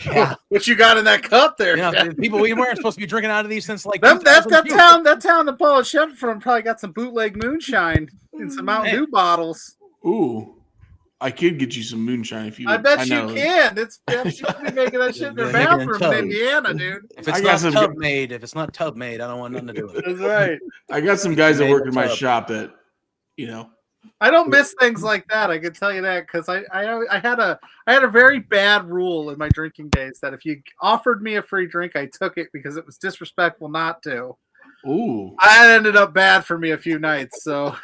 Yeah. What you got in that cup there? You know, people, we weren't supposed to be drinking out of these since like that 2002. town that Paul and Shep from probably got some bootleg moonshine in some Mountain Dew bottles. Ooh, I could get you some moonshine if you. I bet you know. can. It's you be making that shit in their They're making it in bathroom in tubs. Indiana, dude. If it's I got not some tub good- made, I don't want nothing to do with it. That's right. I got some guys that Made work the in my tub. shop that, I don't miss things like that. I can tell you that because I had a very bad rule in my drinking days that if you offered me a free drink, I took it because it was disrespectful not to. ooh, That ended up bad for me a few nights, so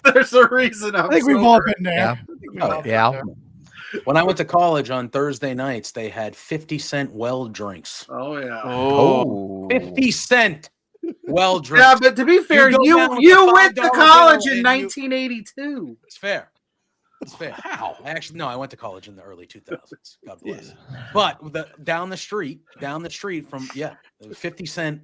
there's a reason. I think we've all been there. Yeah. I think we've all been Yeah. there. When I went to college on Thursday nights, they had 50-cent well drinks. Oh yeah. Oh. 50-cent well drinks. Yeah, but to be fair, go you down with you the went to $5 college bill in and you- 1982. It's fair. It's fair. How? I went to college in the early 2000s. God bless. But down the street from 50-cent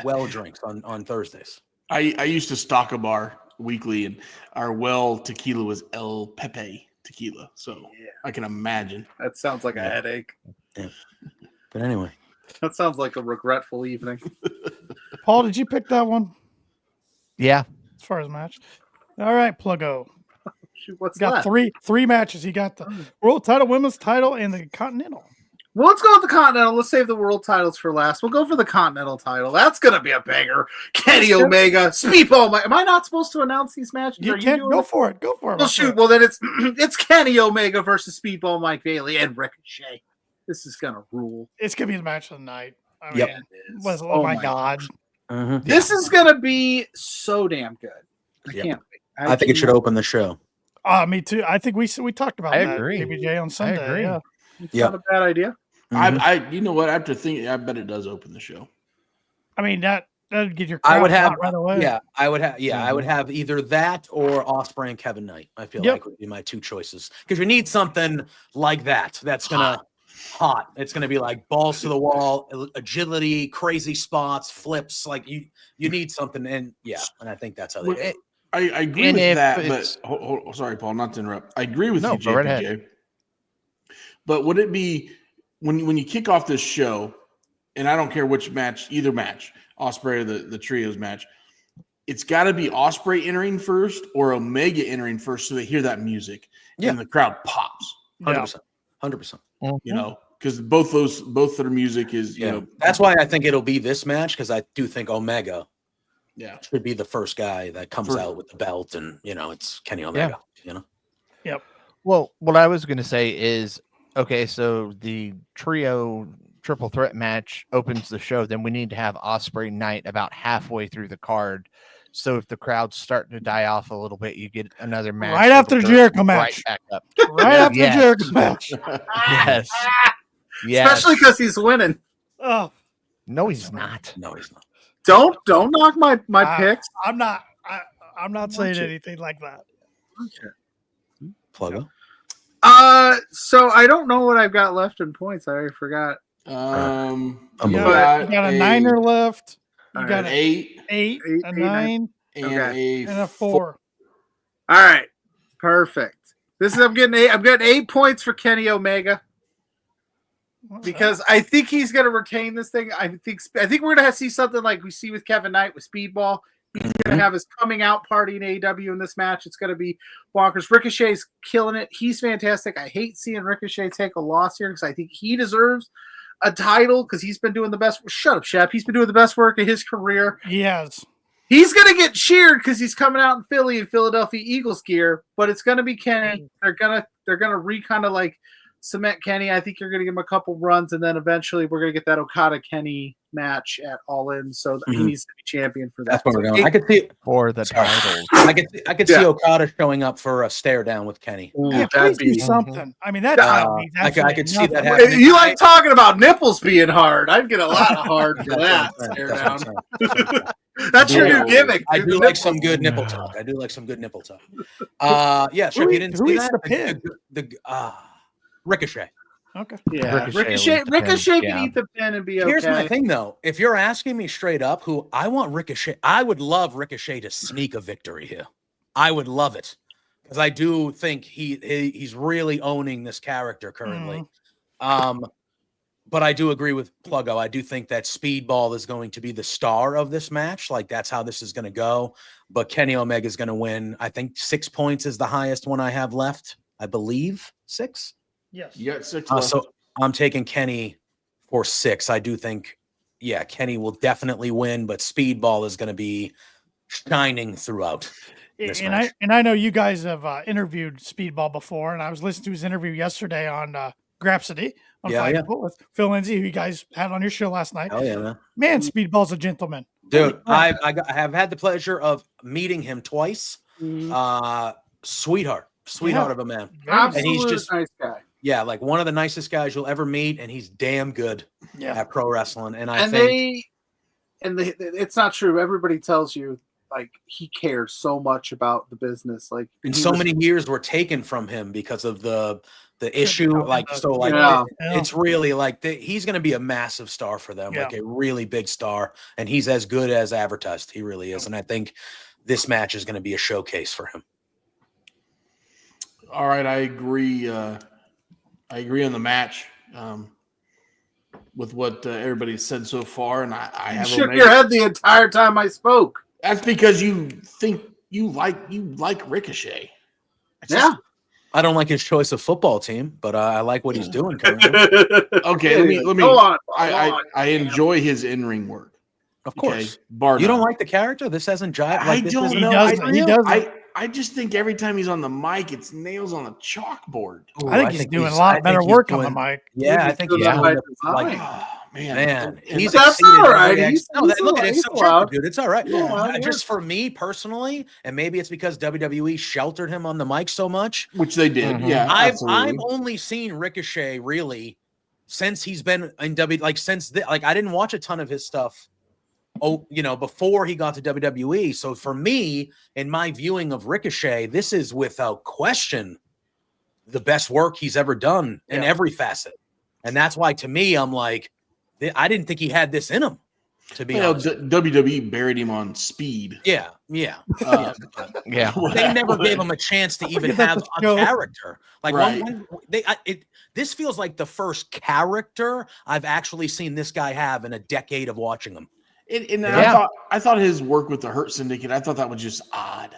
well drinks on Thursdays. I used to stock a bar weekly, and our well tequila was El Pepe tequila. So I can imagine. That sounds like a headache. But anyway, That sounds like a regretful evening. Paul, did you pick that one Yeah. as far as match? All right, Pluggo. Shoot, what's Got that? three matches. He got the world title, women's title, and the continental. Well, let's go with the Continental. Let's save the world titles for last. We'll go for the Continental title. That's gonna be a banger. Kenny Omega, Speedball. Am I not supposed to announce these matches? You Are can't doing go it? for it. Go for it. Well, my shoot. friend. Well, then it's Kenny Omega versus Speedball Mike Bailey and Ricochet. This is gonna rule. It's gonna be the match of the night. I mean, Yep. oh my God. This is gonna be so damn good. I Yep. can't wait. I think it should open the show. Me too. I think we talked about I that. agree. JPJ on Sunday. agree. Yeah. It's Yep. not a bad idea. I you know what? After thinking, I bet it does open the show. I mean that'd get your. I would crowd have out right away. I would have either that or Ospreay and Kevin Knight. I feel Yep. like would be my two choices because you need something like that. That's gonna hot. It's gonna be like balls to the wall, agility, crazy spots, flips. Like you need something, and I think that's how they do it. I agree And with if that, it's- but sorry, Paul, not to interrupt. I agree with No, you, go right ahead. JPJ. But would it be when you kick off this show, and I don't care which match, either match, Ospreay or the trios match, it's got to be Ospreay entering first or Omega entering first, so they hear that music Yeah. and the crowd pops. 100%. 100%. You know, because both their music is you know That's why I think it'll be this match because I do think Omega yeah. should be the first guy that comes out with the belt, and it's Kenny Omega. Well, what I was going to say is, okay, so the trio triple threat match opens the show. Then we need to have Ospreay Knight about halfway through the card. So if the crowd's starting to die off a little bit, you get another match Right after that'll the go Jericho right match. back up. Right after Yes. the Jericho match. Yes. Yes. Especially because he's winning. Oh, No, he's not. No, he's not. Don't knock my picks. I'm not saying anything like that. Pluggo. So I don't know what I've got left in points. I already forgot. You Unbelievable. got a niner left. You got an an 8 eight, Eight, a eight, 9, and and a 4. All right, perfect. I'm getting 8 points for Kenny Omega because I think he's going to retain this thing. I think we're going to see something like we see with Kevin Knight with Speedball. He's going to have his coming out party in AEW in this match. It's going to be bonkers. Ricochet's killing it. He's fantastic. I hate seeing Ricochet take a loss here because I think he deserves a title because he's been doing the best. Shut up, Shep. He's been doing the best work of his career. He has. He's going to get cheered because he's coming out in Philly in Philadelphia Eagles gear, but it's going to be Kenny. They're going to kind of like cement Kenny. I think you're going to give him a couple runs, and then eventually we're going to get that Okada Kenny match at All In. So he needs to be champion for that. That's where we're So going. I could see For the titles. I could see Okada showing up for a stare down with Kenny. Yeah, please do something. I mean, that title means I could see that nothing. happening. You like talking about nipples being hard. I'd get a lot of hard for that. That's Stare what I'm down. saying. That's what I'm saying. That's your new gimmick. I dude, do the like nipples. some good nipple talk. Yeah, Shep, Who you didn't who see eats that? the pin? Ricochet. Okay. Yeah, Ricochet Ricochet yeah. can eat the pin and be okay. Here's my thing, though. If you're asking me straight up, who I want Ricochet, I would love Ricochet to sneak a victory here. I would love it because I do think he's really owning this character currently. But I do agree with Pluggo. I do think that Speedball is going to be the star of this match. Like that's how this is going to go. But Kenny Omega is going to win. I think 6 points is the highest one I have left. I believe 6. Yes. you got 6 left. So I'm taking Kenny for 6. I do think, Kenny will definitely win, but Speedball is going to be shining throughout. This match. I know you guys have interviewed Speedball before, and I was listening to his interview yesterday on Grapsody on Fightful with Phil Lindsay, who you guys had on your show last night. Oh yeah, man. Man, Speedball's a gentleman. Dude, I have had the pleasure of meeting him twice. Sweetheart of a man. Absolute And he's just nice guy. Yeah, like one of the nicest guys you'll ever meet, and he's damn good at pro wrestling. And I think it's not true. Everybody tells you like he cares so much about the business. Like so many years were taken from him because of the issue. It's really like he's going to be a massive star for them, like a really big star, and he's as good as advertised. He really is, and I think this match is going to be a showcase for him. All right, I agree. I agree on the match with what everybody said so far, and I have shook your head the entire time I spoke. That's because you think you like Ricochet. I don't like his choice of football team, but I like what he's doing currently. Okay, let me. Go on. I enjoy his in-ring work. Of course. Okay, you don't like the character? This hasn't jived. I don't He know. doesn't. I just think every time he's on the mic, it's nails on a chalkboard. I think he's doing a lot better work on the mic. Yeah, I think he's doing doing that like, Oh, man, he's That's exceeded all right. every look at it, it's allowed. dude. It's all right. Yeah. Just for me personally, and maybe it's because WWE sheltered him on the mic so much. Which they did. Mhm. Yeah, I've absolutely. only seen Ricochet really since he's been in I didn't watch a ton of his stuff. Before he got to WWE. So for me, in my viewing of Ricochet, this is without question the best work he's ever done in every facet. And that's why, to me, I'm like, I didn't think he had this in him, to be honest. WWE buried him on Speed. Yeah. Yeah. They never gave him a chance to even have a character. Like Right. this feels like the first character I've actually seen this guy have in a decade of watching him. And Yeah. I thought his work with the Hurt Syndicate, I thought that was just odd.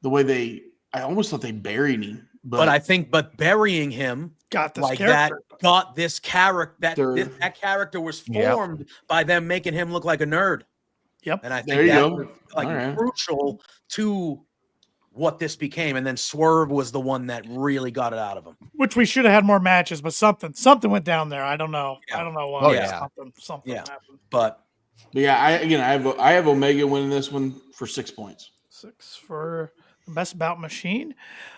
The way I almost thought they buried him. But I think burying him Got this like character. that got this character. That character was formed by them making him look like a nerd. Yep. And I There think you that go. was like All right. crucial to what this became. And then Swerve was the one that really got it out of him. Which we should have had more matches, but something went down there. I don't know. Yeah. I don't know why. Oh, yeah. Something happened. But I have Omega winning this one for 6 points. 6 for the best bout machine.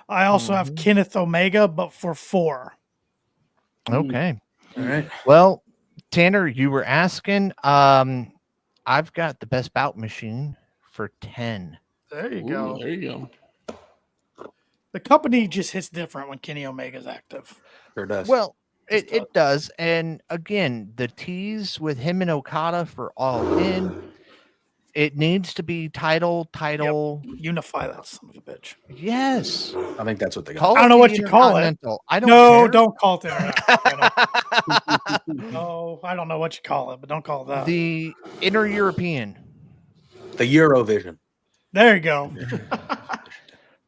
I also have Kenneth Omega, but for 4. Okay. all right. Well, Tanner, you were asking. I've got the best bout machine for 10. There you Ooh, go. there you go. The company just hits different when Kenny Omega's active. Sure does. Well, Just it does. And again, the tease with him and Okada for All In, it needs to be title. Unify that son of a bitch. Yes. I think that's what they got. Call I don't it know the what you call it. Intercontinental. I don't No, care. don't call it that. No, I don't know what you call it, but don't call it that. The Inner European. The Eurovision. There you go.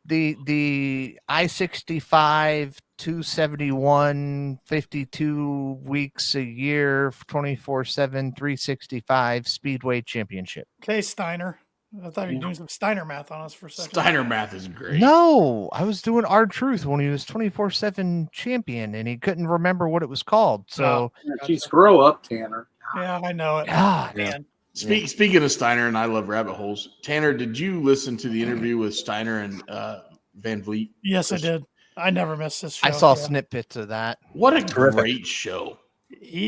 The I-65 271 52 weeks a year 24/7 365 Speedway Championship. Okay, Steiner. I thought you were doing some Steiner math on us for a second. Steiner math is great. No, I was doing R-Truth when he was 24/7 champion and he couldn't remember what it was called. So Jeez, grow up, Tanner. Yeah, I know it. God, Man. Speaking of Steiner, and I love rabbit holes. Tanner, did you listen to the interview with Steiner and Van Vliet? Yes, I did. I never missed this show. I saw yeah. snippets of that. What a Terrific. great show.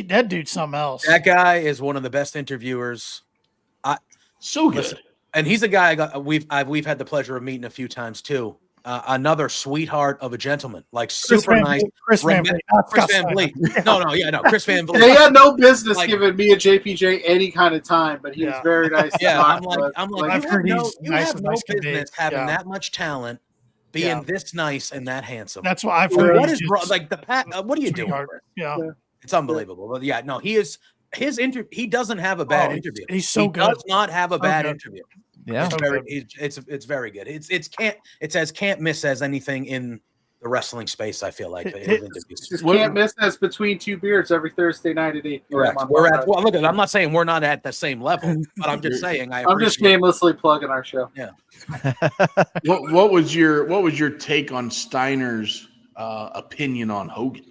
That dude's something else. That guy is one of the best interviewers. So good. Listen, and he's a guy we've had the pleasure of meeting a few times too. Another sweetheart of a gentleman, like super nice. Chris Van Vliet. not Chris Scott Van Steiner. Vliet. No, Chris Van Vliet. They had no business Like- giving me a JPJ any kind of time, but he was Yeah. very nice. to Yeah, talk I'm to. like, I've you heard have he's you nice have as no nice can be. business having Yeah. that much talent, being Yeah. this nice and that handsome. That's what I've Like, heard. what He's is wrong? just Like what are you doing? sweetheart. Yeah. Yeah. It's unbelievable. But yeah, no, he is his interview. He doesn't have a bad Oh, interview. he's so he good. does not have a So bad good. interview. Yeah. So Very, good. it's very good. It's as can't miss as anything in the wrestling space. I feel like his interviews. Just What- can't miss us between two beers every Thursday night at 8 p.m. Correct. on We're Monday. at. Well, look, I'm not saying we're not at the same level, but I'm just saying I. I'm just appreciate- shamelessly plugging our show. What was your take on Steiner's opinion on Hogan?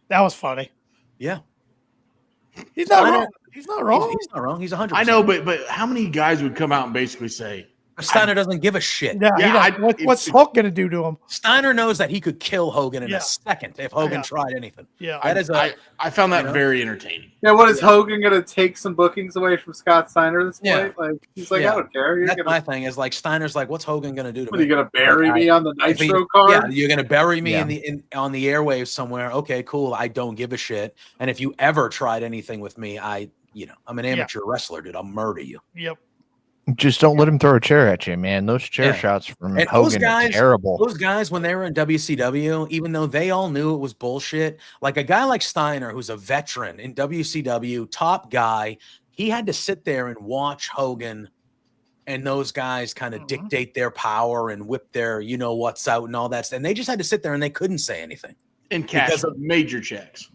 That was funny. Yeah, He's not Steiner- wrong. He's not wrong. he's not wrong. He's 100. I know, but how many guys would come out and basically say, Steiner doesn't give a shit. Yeah, Yeah, what's Hulk gonna do to him? Steiner knows that he could kill Hogan in Yeah. a second if Hogan Yeah. tried anything. Yeah. That is a I found that you know? very entertaining. Yeah, what is Hogan going to take some bookings away from Scott Steiner this Yeah. point? Like he's like, Yeah. I don't care. You're that's gonna, my thing. Is like Steiner's like, what's Hogan gonna do to what, me? are you going to bury Like, me on the If he- Nitro card? Yeah, you're gonna bury me Yeah. on the airwaves somewhere. Okay, cool. I don't give a shit. And if you ever tried anything with me, I'm an amateur wrestler, dude. I'll murder you. Yep. Just don't let him throw a chair at you, man. Those chair Yeah. shots from And those Hogan guys- are terrible. Those guys, when they were in WCW, even though they all knew it was bullshit, like a guy like Steiner, who's a veteran in WCW, top guy, he had to sit there and watch Hogan and those guys kind of Mhm. dictate their power and whip their, what's out and all that stuff. And they just had to sit there and they couldn't say anything. And cash Because of- major checks.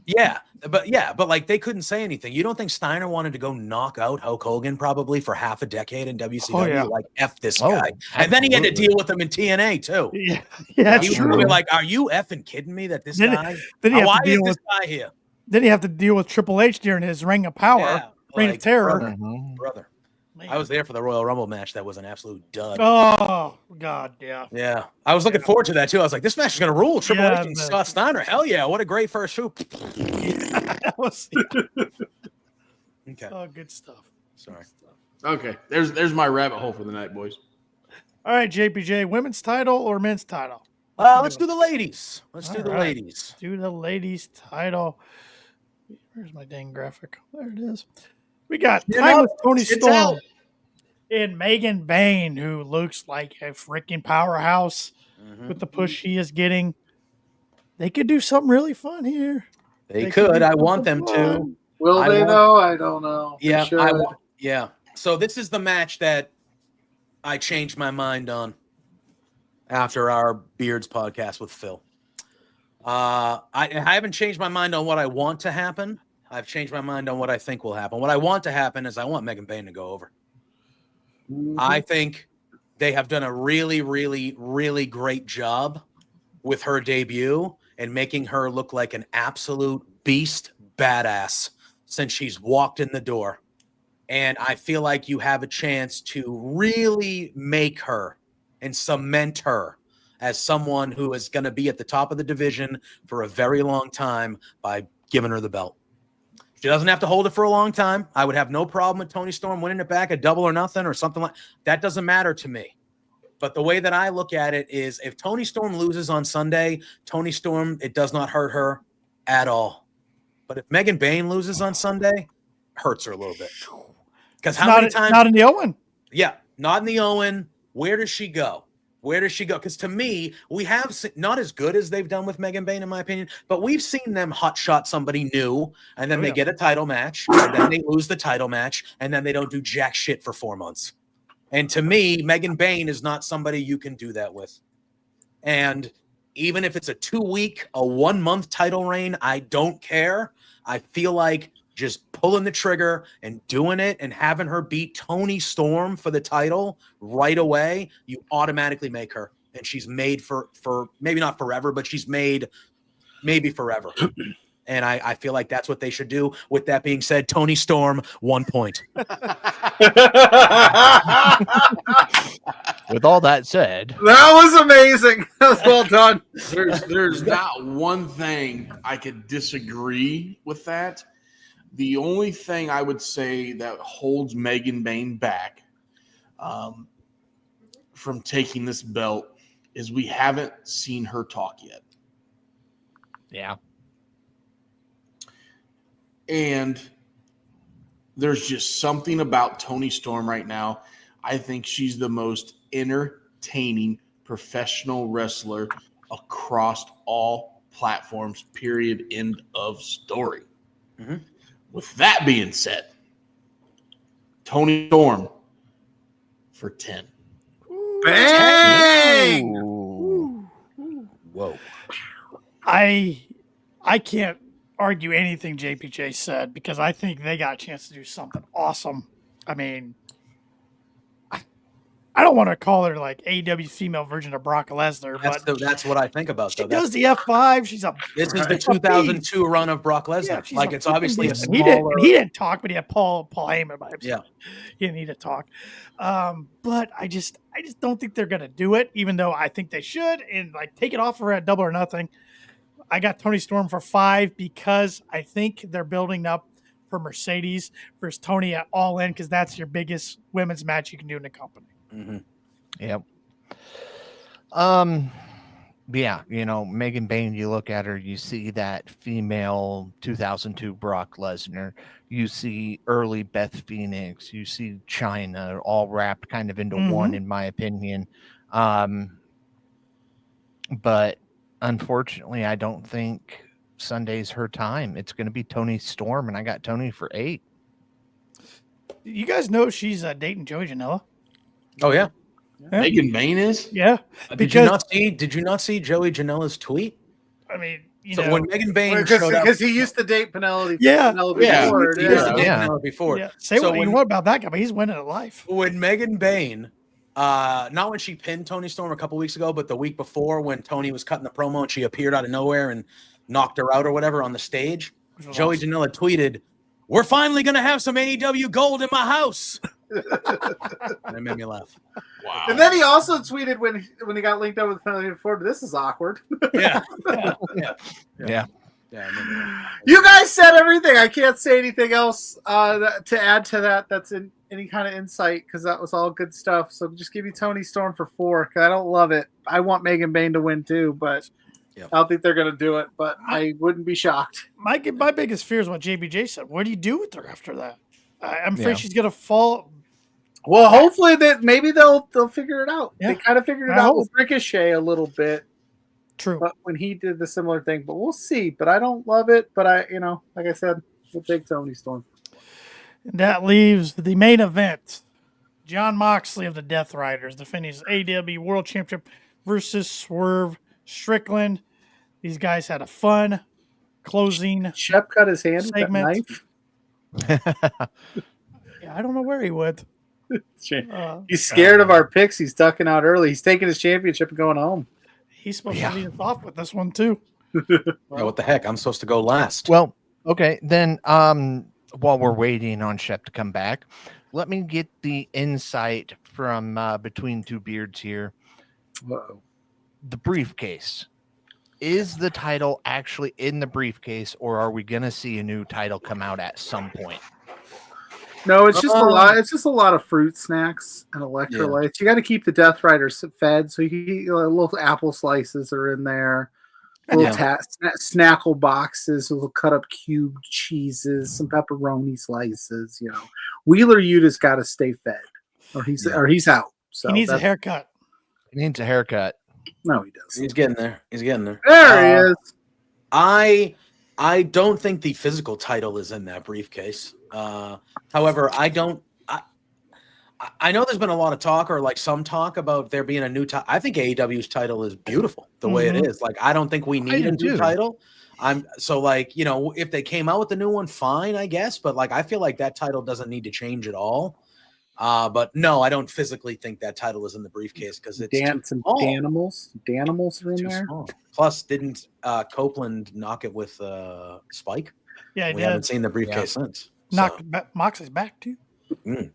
But like they couldn't say anything. You don't think Steiner wanted to go knock out Hulk Hogan probably for half a decade in WCW? Oh, yeah. Like F this Oh, guy. And then he had to absolutely. deal with him in TNA too. Yeah. Yeah. He That's was true. probably like, "Are you effing kidding me that this Then- guy? Then he Why have to is deal this with. guy here?" Then he have to deal with Triple H during his Reign of Power, Yeah, Reign of Terror. brother, Mhm. brother. Man. I was there for the Royal Rumble match. That was an absolute dud. Oh God, yeah. Yeah, I was looking forward to that too. I was like, "This match is gonna rule." Triple Yeah, H and man. Scott Steiner. Hell yeah! What a great first shoot. That was Okay, good stuff. sorry. Okay, there's my rabbit hole for the night, boys. All right, JPJ, women's title or men's title? Let's do the ladies. Let's do All the right. ladies. Do the ladies' title. Where's my dang graphic? There it is. We got Get Timeless up. Tony Get Storm out. and Megan Bain, who looks like a freaking powerhouse Mhm. with the push she is getting. They could do something really fun here. They could could. do I want something them to. fun. Will I they want- though? I don't know. They Yeah, should. I want. Yeah. So this is the match that I changed my mind on after our Beards podcast with Phil. I haven't changed my mind on what I want to happen. I've changed my mind on what I think will happen. What I want to happen is I want Megan Bain to go over. Mhm. I think they have done a really, really, really great job with her debut and making her look like an absolute beast badass since she's walked in the door. And I feel like you have a chance to really make her and cement her as someone who is going to be at the top of the division for a very long time by giving her the belt. She doesn't have to hold it for a long time. I would have no problem with Tony Storm winning it back, a double or nothing or something like that. Doesn't matter to me. But the way that I look at it is if Toni Storm loses on Sunday, Toni Storm, it does not hurt her at all. But if Megan Bayne loses on Sunday, hurts her a little bit. Because how many times? Not in the Owen. Yeah, not in the Owen. Where does she go? Where does she go? Because to me, we have not as good as they've done with Megan Bayne, in my opinion, but we've seen them hot shot somebody new, and then they get a title match, and then they lose the title match, and then they don't do jack shit for 4 months. And to me, Megan Bayne is not somebody you can do that with. And even if it's a 2-week, a 1-month title reign, I don't care. I feel like just pulling the trigger and doing it and having her beat Toni Storm for the title right away, you automatically make her. And she's made for maybe not forever, but she's made maybe forever. And I feel like that's what they should do. With that being said, Toni Storm, 1 point. With all that said, that was amazing. That was well done. There's not one thing I could disagree with that. The only thing I would say that holds Megan Bayne back from taking this belt is we haven't seen her talk yet. yeah. And there's just something about Toni Storm right now. I think she's the most entertaining professional wrestler across all platforms, period, end of story. Mm-hmm. With that being said, Toni Storm for 10. Bang! Ooh. Whoa. I can't argue anything JPJ said because I think they got a chance to do something awesome. I mean, I don't want to call her like AEW's female version of Brock Lesnar, but That's what I think about. she Though. does the F5. She's a This is the 2002 run of Brock Lesnar. she's Like a it's obviously a beast. He didn't talk, but he had Paul Heyman by himself. Yeah. He didn't need to talk. But I just don't think they're gonna do it, even though I think they should, and like take it off her at Double or Nothing. I got Toni Storm for 5 because I think they're building up for Mercedes versus Toni at All In because that's your biggest women's match you can do in the company. Mm-hmm. Yep. Yeah, Megan Bayne, you look at her, you see that female 2002 Brock Lesnar, you see early Beth Phoenix, you see China, all wrapped kind of into one, in my opinion. But unfortunately, I don't think Sunday's her time. It's going to be Toni Storm, and I got Toni for 8. You guys know she's dating Joey Janela? Oh yeah. Megan Bayne is? Yeah. Did you not see Joey Janela's tweet? I mean, when Megan Bayne showed up, because he used to date Penelope. Yeah. Penelope Yeah. Ford, he used to date Yeah. Penelope before. Yeah. Say So what you want about that guy, but he's winning at life. When Megan Bayne, not when she pinned Toni Storm a couple weeks ago, but the week before when Toni was cutting the promo and she appeared out of nowhere and knocked her out or whatever on the stage, Joey Janela tweeted, "We're finally going to have some AEW gold in my house." And it made me laugh. Wow. And then he also tweeted when he got linked up with Penelope Ford, "This is awkward." Yeah. Yeah. Yeah. You guys said everything. I can't say anything else to add to that. That's in any kind of insight because that was all good stuff. So just give me Toni Storm for 4 because I don't love it. I want Megan Bayne to win too, but I don't think they're going to do it. But I wouldn't be shocked. My biggest fear is what JBJ said. What do you do with her after that? I'm afraid she's going to fall. Well, hopefully maybe they'll figure it out. Yeah. They kind of figured it out with Ricochet a little bit. True. But when he did the similar thing, but we'll see. But I don't love it. But like I said, we'll take Toni Storm. And that leaves the main event. Jon Moxley of the Death Riders defending his AEW World Championship versus Swerve Strickland. These guys had a fun closing. Shep cut his hand segment. with that knife. I don't know where he went. He's scared of our picks. He's ducking out early. He's taking his championship and going home. He's supposed to lead us off with this one too. What the heck? I'm supposed to go last. Well, okay. Then while we're waiting on Shep to come back, let me get the insight from Between Two Beards here. Uh-oh. The briefcase. Is the title actually in the briefcase, or are we going to see a new title come out at some point? No, it's just a lot. It's just a lot of fruit snacks and electrolytes. You got to keep the Death Riders fed, so you can eat little apple slices are in there, little snackle boxes, little cut up cubed cheeses, some pepperoni slices. You know, Wheeler Yuta's got to stay fed, or he's out. So he needs a haircut. He needs a haircut. No, he does. He's getting there. He's getting there. There he is. I don't think the physical title is in that briefcase. However, I know there's been a lot of talk or like some talk about there being a new title. I think AEW's title is beautiful the way it is. Like, I don't think we need a new title. If they came out with the new one, fine, I guess. But like, I feel like that title doesn't need to change at all. But no, I don't physically think that title is in the briefcase because it's Danimals are in too there. Small. Plus, didn't Copeland knock it with Spike? Yeah, we haven't seen the briefcase since. Moxley's back too. And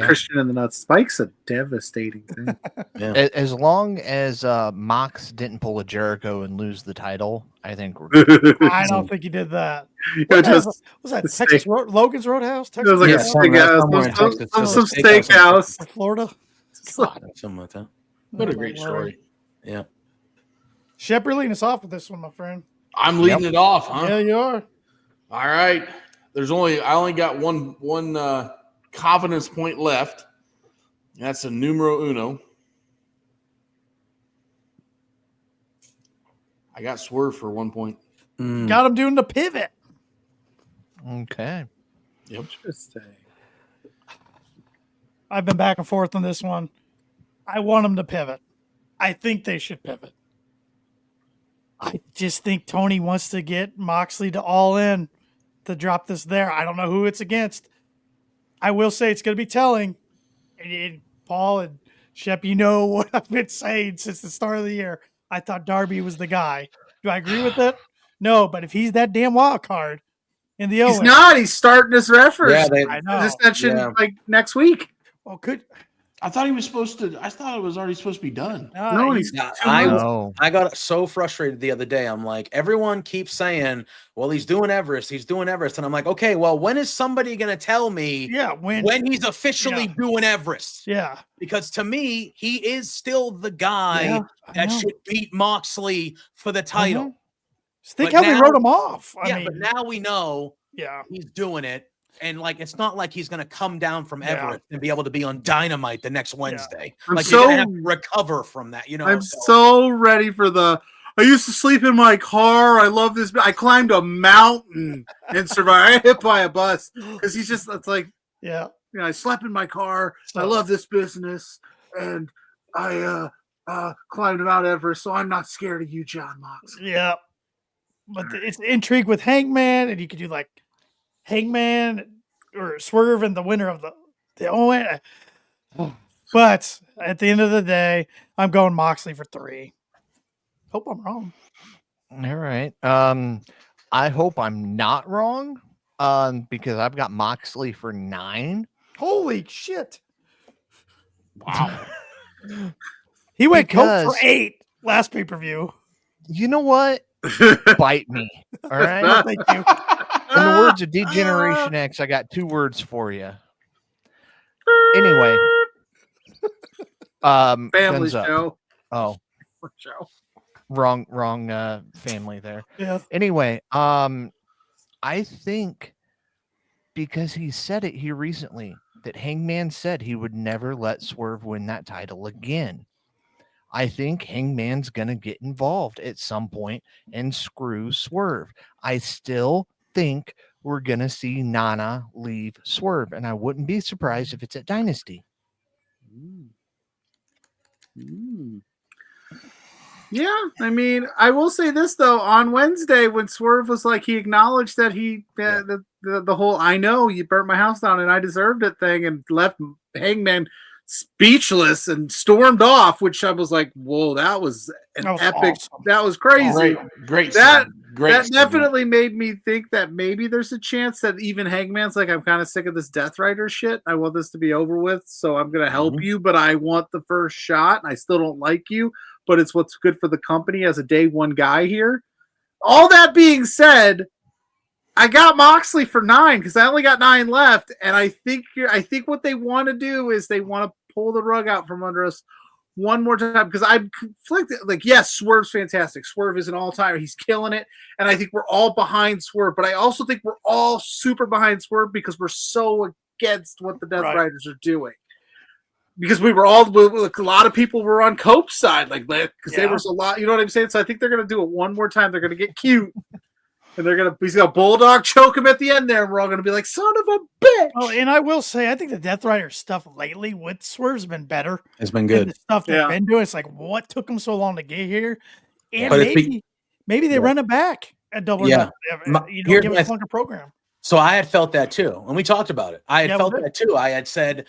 Christian in the Nuts. Spike's a devastating thing. As long as Mox didn't pull a Jericho and lose the title, I think we're good. I don't think he did that. Was that Texas Logan's Roadhouse? Texas it was like some steakhouse. Florida. Something like that. What a great story. Yeah. Shep, you're leading us off with this one, my friend. I'm leading it off, huh? Yeah, you are. All right. I only got one confidence point left. That's a numero uno. I got Swerve for 1 point. Got him doing the pivot. Okay. Yep. Interesting. I've been back and forth on this one. I want them to pivot. I think they should pivot. I just think Tony wants to get Moxley to All In to drop this there. I don't know who it's against. I will say it's going to be telling. And Paul and Shep, you know what I've been saying since the start of the year. I thought Darby was the guy. Do I agree with it? No, but if he's that damn wild card in the He's not. He's starting his reference. Yeah, I know. Extension like next week. Well, I thought he was supposed to. I thought it was already supposed to be done. I got so frustrated the other day. I'm like, everyone keeps saying, "Well, he's doing Everest. He's doing Everest," and I'm like, okay, well, when is somebody going to tell me? When he's officially doing Everest? Yeah, because to me, he is still the guy that should beat Moxley for the title. Think how we wrote him off. I mean, but now we know. Yeah, he's doing it. And like, it's not like he's going to come down from Everest and be able to be on Dynamite the next Wednesday. Like, you're going to have to recover from that, you know? I'm so ready for I used to sleep in my car. I love this. I climbed a mountain and survived. I got hit by a bus because it's like, I slept in my car. I love this business. And I climbed Mount Everest, so I'm not scared of you, John Mox. Yeah. But it's intrigue with Hangman, and you could do like Hangman or Swerve and the winner of the Owen. But at the end of the day, I'm going Moxley for 3. Hope I'm wrong. All right. I hope I'm not wrong. Because I've got Moxley for 9. Holy shit. Wow. He went Coke for 8 last pay-per-view. You know what? Bite me. All right. No, thank you. In the words of D-Generation X, I got 2 words for you. Anyway. Family show. Oh. Show. Wrong family there. Yeah. Anyway, I think because he said it here recently that Hangman said he would never let Swerve win that title again. I think Hangman's going to get involved at some point and screw Swerve. I still think we're going to see Nana leave Swerve, and I wouldn't be surprised if it's at Dynasty. Yeah, I mean, I will say this though. On Wednesday, when Swerve was like, he acknowledged that the whole "I know you burnt my house down and I deserved it" thing, and left Hangman speechless and stormed off. Which I was like, "Whoa, that was an epic! Awesome. That was crazy! Great! That definitely made me think that maybe there's a chance that even Hangman's like, I'm kind of sick of this Death Rider shit. I want this to be over with, so I'm gonna help you, but I want the first shot. And I still don't like you, but it's what's good for the company as a day one guy here. All that being said, I got Moxley for 9 because I only got 9 left, and I think what they want to do is they want to pull the rug out from under us one more time because I'm conflicted. Like, yes, Swerve's fantastic. Swerve is an all-timer. He's killing it, and I think we're all behind Swerve. But I also think we're all super behind Swerve because we're so against what the Death Riders are doing. Because we were all, a lot of people were on Cope's side, like, because there was a lot, you know what I'm saying? So I think they're going to do it one more time. They're going to get cute. And he's going to bulldog choke him at the end there. And we're all going to be like, son of a bitch. Oh, and I will say, I think the Death Rider stuff lately with Swerve's been better. It's been good. The stuff they've been doing, it's like, what took them so long to get here? And But maybe they run it back at Double or Nothing. Give us a longer program. So I had felt that too. And we talked about it. I had felt that too. I had said,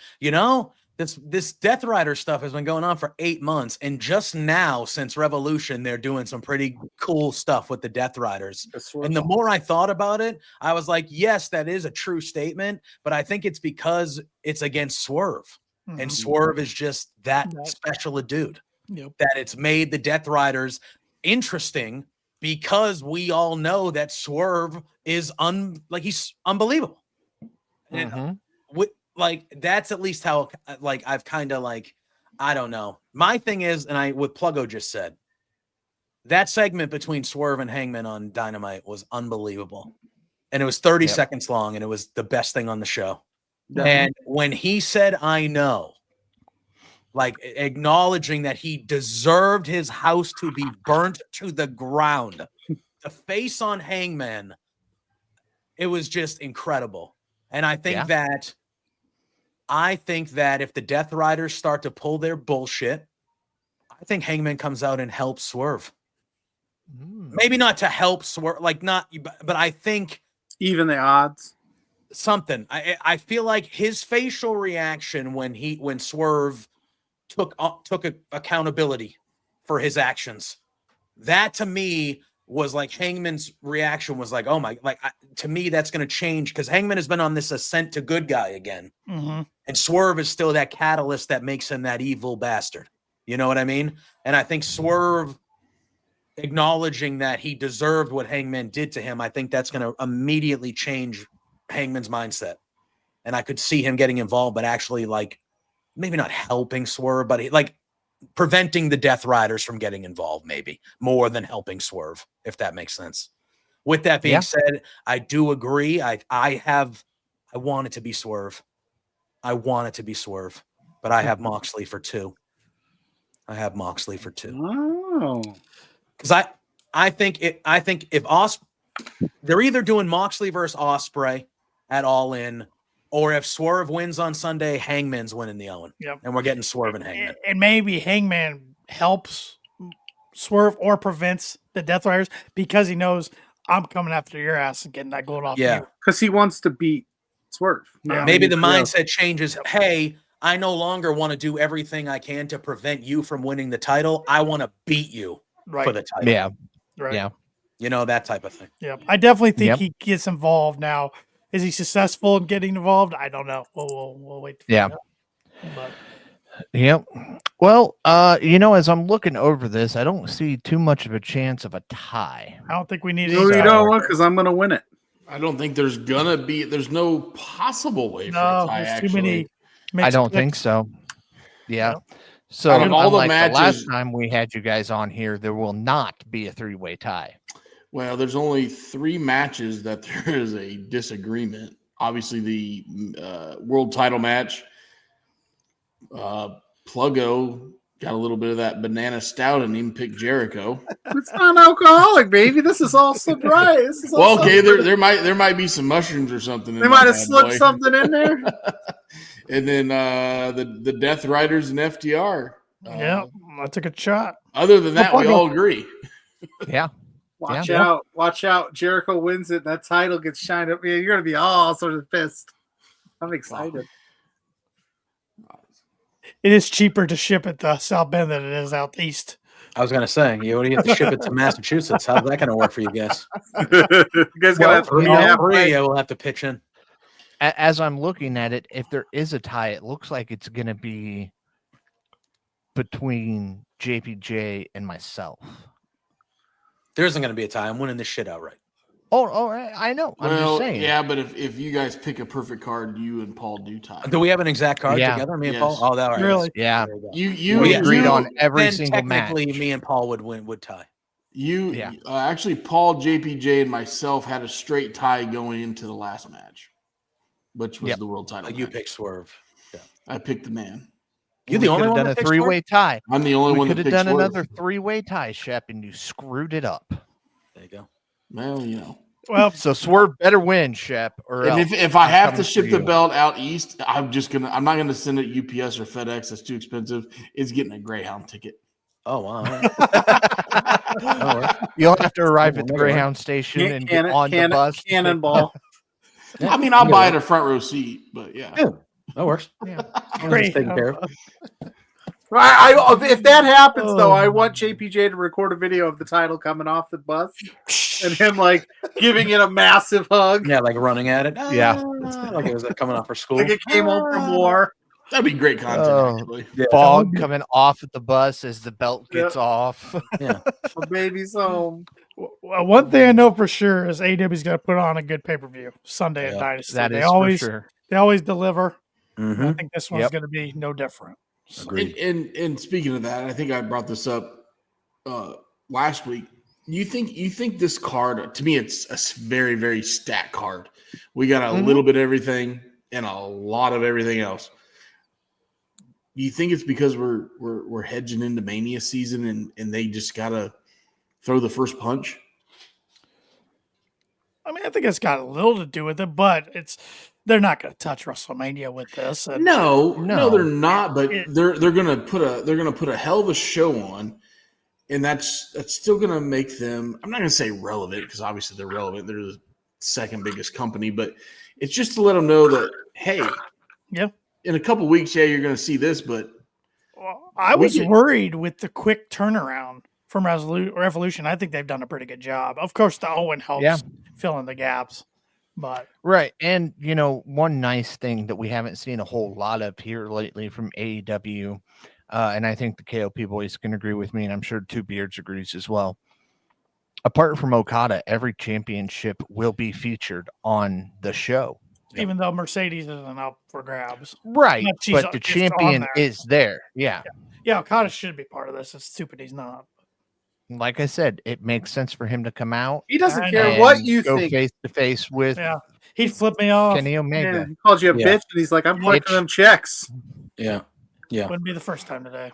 this Death Rider stuff has been going on for 8 months, and just now, since Revolution, they're doing some pretty cool stuff with the Death Riders. And the more I thought about it, I was like, yes, that is a true statement, but I think it's because it's against Swerve, and Swerve is just that special a dude that it's made the Death Riders interesting because we all know that Swerve is he's unbelievable. And that's at least how I've kind of I don't know. My thing is, and what Pluggo just said, that segment between Swerve and Hangman on Dynamite was unbelievable. And it was 30 seconds long, and it was the best thing on the show. And when he said, I know, acknowledging that he deserved his house to be burnt to the ground, the face on Hangman, it was just incredible. And I think that if the Death Riders start to pull their bullshit, I think Hangman comes out and helps Swerve. Maybe not to help Swerve, but I think even the odds. Something. I feel like his facial reaction when Swerve took accountability for his actions, that to me was like Hangman's reaction was like, oh my, to me that's going to change because Hangman has been on this ascent to good guy again. And Swerve is still that catalyst that makes him that evil bastard. You know what I mean? And I think Swerve acknowledging that he deserved what Hangman did to him, I think that's going to immediately change Hangman's mindset. And I could see him getting involved, but actually maybe not helping Swerve, but preventing the Death Riders from getting involved, maybe more than helping Swerve, if that makes sense. With that being said, I do agree. I want it to be Swerve. I want it to be Swerve, but I have Moxley for 2. Oh, because I think if they're either doing Moxley versus Ospreay at All In, or if Swerve wins on Sunday, Hangman's winning the Owen. And we're getting Swerve and Hangman. And maybe Hangman helps Swerve or prevents the Death Riders because he knows I'm coming after your ass and getting that gold off you. Because he wants to beat Swerve. Maybe the mindset changes. Hey, I no longer want to do everything I can to prevent you from winning the title. I want to beat you for the title. Yeah. Right. Yeah. That type of thing. Yeah. I definitely think he gets involved now. Is he successful in getting involved? I don't know. We'll wait. To find out. Yep. Well, as I'm looking over this, I don't see too much of a chance of a tie. I don't think we need it. No, you don't, because I'm going to win it. I don't think there's no possible way for a tie. There's too many. I don't think so. Yeah. So out of all the matches, the last time we had you guys on here, there will not be a 3-way tie. Well, there's only 3 matches that there is a disagreement. Obviously, the world title match. Pluggo got a little bit of that banana stout and even picked Jericho. It's non-alcoholic, baby. This is all surprise. Okay, there might be some mushrooms or something. They might have slipped something in there. And then the Death Riders and FTR. I took a shot. Other than that, we all agree. Yeah. Watch out. Jericho wins it. That title gets shined up. You're going to be all sort of pissed. I'm excited. It is cheaper to ship it to South Bend than it is out east. I was going to say, you have to ship it to Massachusetts. How's that going to work for you guys? You guys going to have to we'll have to pitch in. As I'm looking at it, if there is a tie, it looks like it's going to be between JPJ and myself. There isn't going to be a tie. I'm winning this shit outright. I know. I'm Well, just saying. yeah, but if you guys pick a perfect card, you and Paul do tie. Do we have an exact card Yeah. together, me and Yes. Paul? Oh, that all right. Really? Yeah. There we go. You We yes. agreed you, on every Then single match. technically, me and Paul would tie. You actually, Paul, JPJ, and myself had a straight tie going into the last match, which was the world title. You match. picked Swerve. Yeah. I picked the man. You're We the only could have one done that a picked three-way tie. I'm the only We one could that have picked done Swerve. another three-way tie, Shep, and you screwed it up. There you go. Well, you know. Well, So Swerve better win, Shep, or And else if I I'm have to coming ship for the you. belt out east, I'm not gonna send it UPS or FedEx. That's too expensive. It's getting a Greyhound ticket. Oh wow. You'll have to arrive at the Make it work. Greyhound station and get on the bus. Cannonball. Yeah, I mean, I'll you buy got it a front row seat, but yeah. Yeah, that works. Yeah. great. Taken care of. If that happens, though, I Oh. want JPJ to record a video of the title coming off the bus and him like giving it a massive hug, Yeah, like running at it. Yeah. Like it was coming off for school. like it came home from war. That'd be great content, Oh. actually. Yeah. Fog coming off at the bus as the belt gets off. Yeah. My baby's home. Well, one thing I know for sure is AEW's got to put on a good pay-per-view Sunday at Yeah, Dynasty. That they is always for sure. they always deliver. I Mhm. think this one's Yep. going to be no different. Agreed. And speaking of that, I think I brought this up last week. You think this card, to me, it's a very, very stacked card. We got a little bit of everything and a lot of everything else. Do you think it's because we're hedging into Mania season and they just gotta throw the first punch? I mean, I think it's got a little to do with it, but they're not going to touch WrestleMania with this. And No, No. they're not. But It- they're gonna put a hell of a show on, and that's still gonna make them. I'm not gonna say relevant because obviously they're relevant. They're the second biggest company, but it's just to let them know that hey, Yeah. in a couple weeks, you're gonna see this, but Well, I We was get- worried with the quick turnaround from Revolution. I think they've done a pretty good job. Of course, the Owen helps Yeah. fill in the gaps, but Right. And, one nice thing that we haven't seen a whole lot of here lately from AEW, and I think the KOP boys can agree with me, and I'm sure Two Beards agrees as well. Apart from Okada, every championship will be featured on the show. even though Mercedes isn't up for grabs, Right. But she's But the just on champion there. is there. Yeah. yeah, Okada should be part of this. It's stupid he's not. Like I said, it makes sense for him to come out. He doesn't I care and what you go think. face to face with Yeah, he'd flip me off. Kenny Omega. Yeah, he called you a Yeah. bitch, and he's like, "I'm collecting them checks." Yeah. Yeah. Wouldn't be the first time today.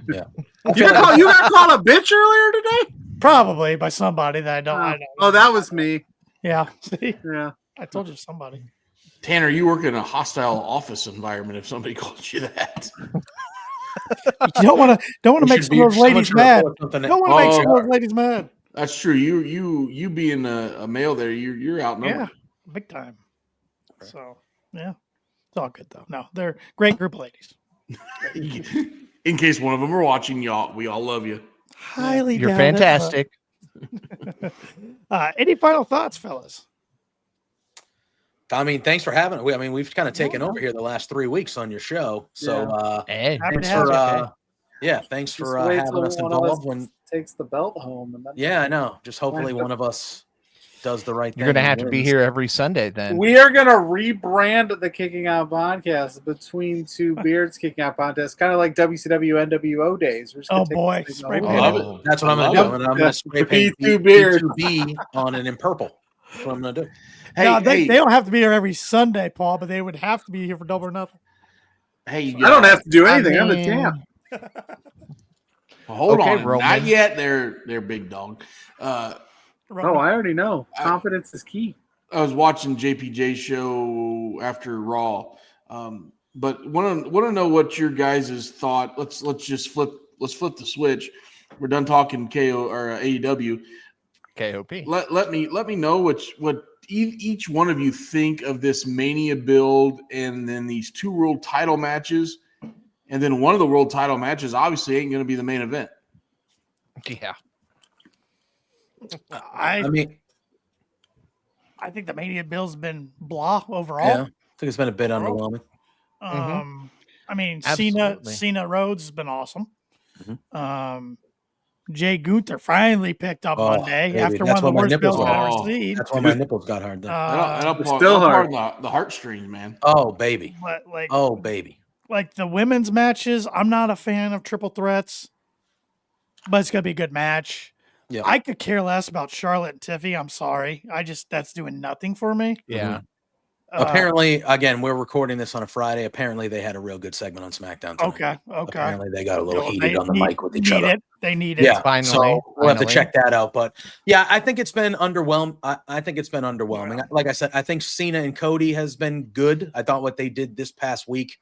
Yeah. You got called a bitch earlier today. Probably by somebody that I don't. Oh, that was me. Yeah, see, Yeah. I told you somebody. Tanner, you work in a hostile office environment. If somebody calls you that, You don't want to make some of those ladies mad. Don't want to make some of those ladies mad. that's true. You being a male there, you're outnumbered. Yeah, big time. So yeah, it's all good though. No, they're a great group of ladies. In case one of them are watching, y'all, we all love you. Highly, You're doubt it, fantastic. but, any final thoughts, fellas? I mean, thanks for having it. I mean, we've kind of taken over here the last 3 weeks on your show. So Hey, Happy thanks to have for you. thanks Just for wait having till us one of involved. When takes the belt home, and then yeah, I know. Just hopefully one of us does the right thing. you're gonna have and to be wins. here every Sunday then. we are gonna rebrand the Kicking Out podcast between Two Beards Kicking Out podcast, kind of like WCW NWO days. We're just gonna Oh take boy, this thing spray over. paint. Love it. That's what I'm I gonna do. love I'm gonna spray paint B2 beard. B2B on it in purple. That's what I'm gonna do. Hey, no, hey, they don't have to be here every Sunday, Paul, but they would have to be here for Double or Nothing. hey, I don't have to do I anything. I'm the mean, champ. Well, hold Okay, on, Roman. not yet. They're big dog. Oh, I already know. Confidence is key. I was watching JPJ show after Raw, but want to know what your guys' thought. Let's flip the switch. We're done talking KO or AEW. KOP. Let me know what each one of you think of this Mania build, and then these two world title matches, and then one of the world title matches obviously ain't going to be the main event. Yeah. I mean, think the Mania Bill's been blah overall. yeah, I think it's been a bit underwhelming. I mean, Absolutely. Cena Rhodes has been awesome. Jay Gunther finally picked up Oh, Monday baby, after that's one of why the my worst nipples belts were I've ever hard. seen. That's why my nipples got hard then. That'll still hard. part the heartstrings, man. Oh, baby. But Oh, baby. like the women's matches, I'm not a fan of triple threats, but it's gonna be a good match. Yeah. I could care less about Charlotte and Tiffy. I'm sorry. That's doing nothing for me. Yeah. Apparently, again, we're recording this on a Friday. Apparently, they had a real good segment on SmackDown tonight. Okay. Apparently, they got a little Well, heated they on the mic with each need other. it. They need it. Yeah, Finally, so we'll have to finally. check that out. But yeah, I think it's been underwhelming. I think it's been underwhelming. Yeah. Like I said, I think Cena and Cody has been good. I thought what they did this past week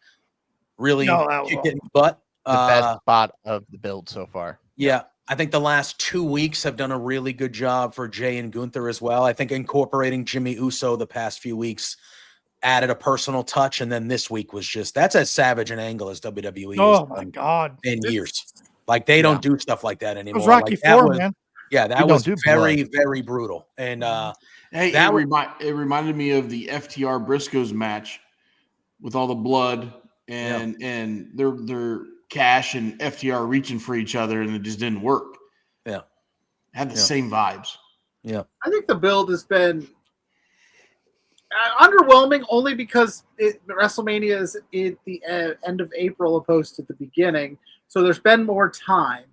really That was kicked awesome. it in butt. The best spot of the build so far. Yeah, I think the last 2 weeks have done a really good job for Jay and Gunther as well. I think incorporating Jimmy Uso the past few weeks added a personal touch, and then this week was that's as savage an angle as WWE Oh has my done God. in years. Like they don't do stuff like that It anymore. was Rocky Like, that 4, was- man. Yeah, We that don't was do very, blood. very brutal. And Hey, That it reminded me of the FTR Briscoes match with all the blood and their Cash and FTR reaching for each other, and it just didn't work. Yeah. Had the Yeah. same vibes. yeah, I think the build has been underwhelming only because WrestleMania is at the end of April opposed to the beginning. So there's been more time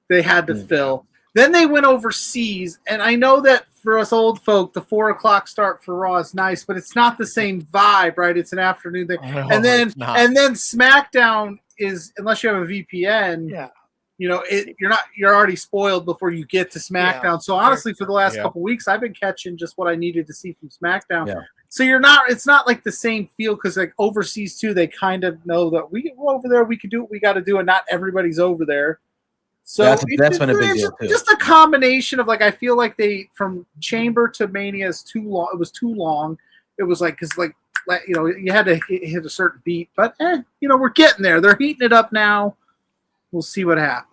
they had to fill. Then they went overseas. And I know that for us old folk, the 4:00 start for Raw is nice, but it's not the same vibe, right? It's an afternoon thing. No, and then it's not. SmackDown is, unless you have a VPN, Yeah. you're already spoiled before you get to SmackDown. Yeah. So honestly, for the last Yeah. couple weeks, I've been catching just what I needed to see from SmackDown. Yeah. So it's not like the same feel, because like overseas too, they kind of know that we go over there, we can do what we got to do, and not everybody's over there. So that's been a big deal too. Just a combination of like, I feel like they, from Chamber to Mania is too long. It was too long. It was like, because like you had to hit a certain beat, but we're getting there. They're heating it up now. We'll see what happens.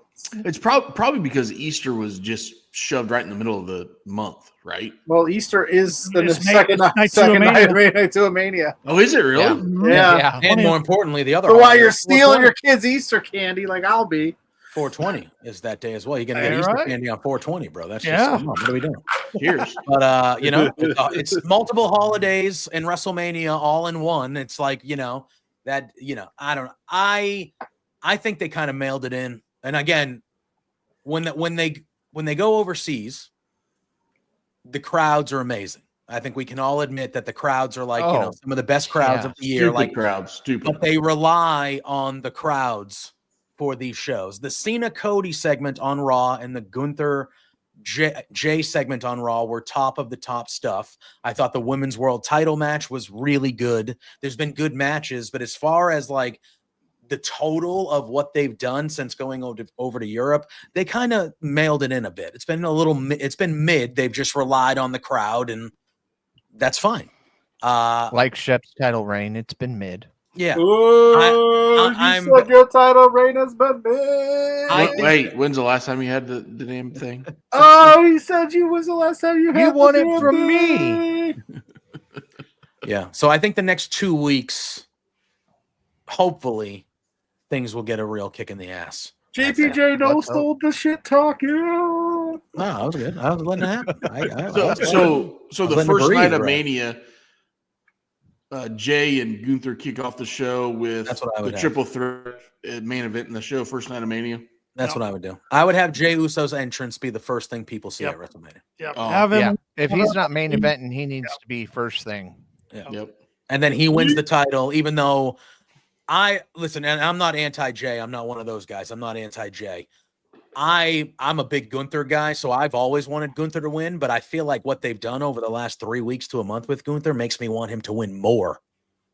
It's probably because Easter was just shoved right in the middle of the month, right? Well, Easter is the It's second night night to a Mania. Oh, is it really? Yeah. Yeah. and more importantly, the other So while holiday, you're stealing 420. your kids' Easter candy, like I'll be. 420 is that day as well. You're gonna get All Easter right. candy on 420, bro. That's Yeah. just come on, what are we doing? Cheers. But it's multiple holidays and WrestleMania all in one. It's like I don't know. I think they kind of mailed it in. And again, when they go overseas, the crowds are amazing. I think we can all admit that the crowds are like some of the best crowds of the year. Stupid. But they rely on the crowds for these shows. The Cena Cody segment on Raw and the Gunther Jay segment on Raw were top of the top stuff. I thought the women's world title match was really good. There's been good matches, but as far as like the total of what they've done since going over to Europe, they kind of mailed it in a bit. It's been mid. They've just relied on the crowd, and that's fine. Like Shep's title reign, it's been mid. Yeah. I'm said your title reign has been big. Wait, when's the last time you had the damn thing? Oh, he said was the last time you had. You the won it damn from thing. me. Yeah. So I think the next 2 weeks, hopefully, things will get a real kick in the ass. JPJ no Let's hope. stole the shit talk. Yeah. No, I was good. I was letting it happen. So the letting it first breathe, night of right? Mania, Jay and Gunther kick off the show with That's what I the would have. triple threat main event in the show, first night of Mania. That's what I would do. I would have Jey Uso's entrance be the first thing people see Yep. at WrestleMania. Yep. Oh, Have him. Yeah. If he's not main eventing, he needs to be first thing. Yep. And then he wins the title, even though and I'm not anti-Jay. I'm not one of those guys. I'm not anti-Jay. I'm a big Gunther guy, so I've always wanted Gunther to win, but I feel like what they've done over the last 3 weeks to a month with Gunther makes me want him to win more.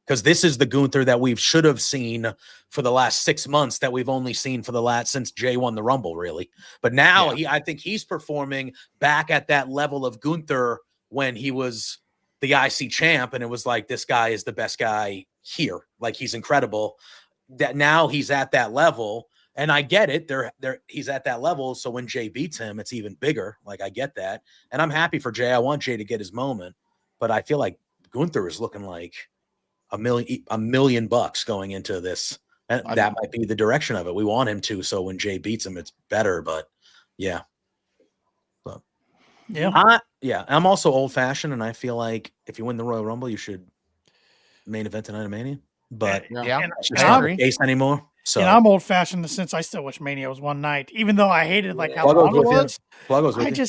Because this is the Gunther that we should have seen for the last 6 months that we've only seen since Jay won the Rumble, really. But now I think he's performing back at that level of Gunther when he was the IC champ, and it was like, this guy is the best guy here. Like, he's incredible. That now he's at that level, and I get it. He's at that level, so when Jay beats him, it's even bigger. Like, I get that, and I'm happy for Jay. I want Jay to get his moment, but I feel like Gunther is looking like $1 million going into this, and that might be the direction of it. We want him to, so when Jay beats him, it's better. But Yeah. Yeah. I'm also old fashioned, and I feel like if you win the Royal Rumble, you should main event tonight of Mania. But Yeah, And- it's and just not I'm- the case anymore. So And I'm old fashioned in the sense I still wish Mania was one night, even though I hated like how Pluggo's long it with you. was. Pluggo's with you.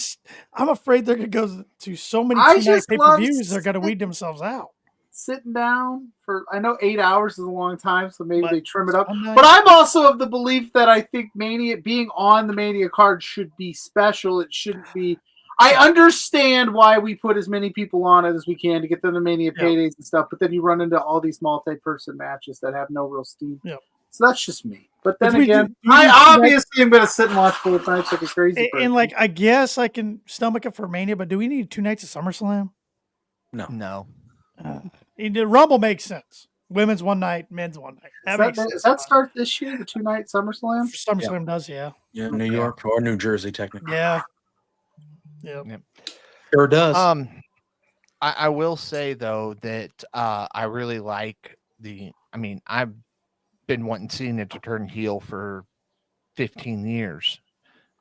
I'm afraid they're gonna go to so many I 2-night just pay love per views. They're gonna weed themselves out. Sitting down for, I know 8 hours is a long time, so maybe But they trim it up. one night- But I'm also of the belief that I think Mania, being on the Mania card, should be special. It shouldn't be. I understand why we put as many people on it as we can to get them the Mania Yeah. paydays and stuff, but then you run into all these multi-person matches that have no real steam. Yeah. So that's just me. But then If we again, do I two-night- obviously am going to sit and watch both nights like a crazy person. And like I guess I can stomach it for Mania, but do we need 2 nights of SummerSlam? no. The Rumble makes sense. Women's one night, men's one night. That makes sense. Does that start this year, the 2-night SummerSlam? SummerSlam does, yeah. Yeah, New York or New Jersey, technically. Yeah. Yeah. Sure does. I will say though that I really like I've been wanting Cena to turn heel for 15 years.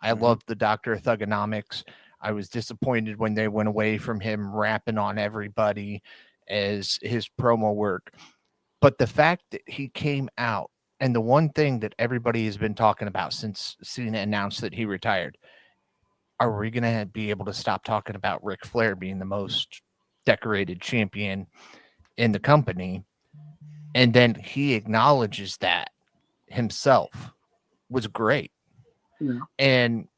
I love the Doctor of Thugonomics. I was disappointed when they went away from him rapping on everybody as his promo work. But the fact that he came out, and the one thing that everybody has been talking about since Cena announced that he retired, are we going to be able to stop talking about Ric Flair being the most decorated champion in the company? And then he acknowledges that himself was great. Yeah. And,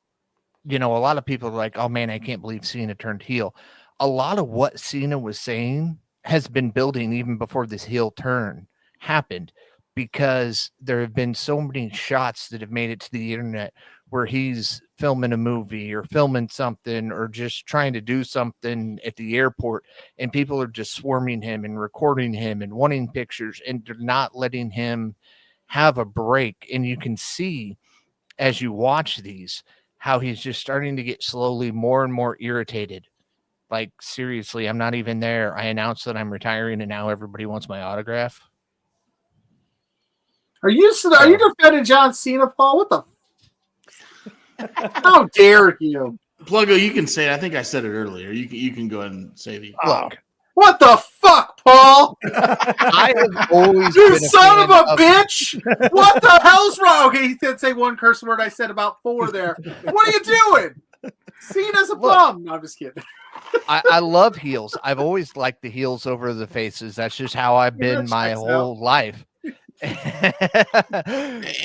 a lot of people are like, oh man, I can't believe Cena turned heel. A lot of what Cena was saying has been building even before this heel turn happened, because there have been so many shots that have made it to the internet where he's filming a movie or filming something or just trying to do something at the airport, and people are just swarming him and recording him and wanting pictures, and they're not letting him have a break. And you can see as you watch these how he's just starting to get slowly more and more irritated. Like, seriously, I'm not even there. I announced that I'm retiring and now everybody wants my autograph. Are you defending John Cena, Paul? What the? How dare you? Pluggo, you can say it. I think I said it earlier. You can go ahead and say the Look, What the fuck, Paul? I have always You been son of fan a bitch! What the hell's wrong? Okay, he did say one curse word. I said about 4 there. What are you doing? Cena's a bum. No, I'm just kidding. I love heels. I've always liked the heels over the faces. That's just how I've Yeah, been that my checks whole life.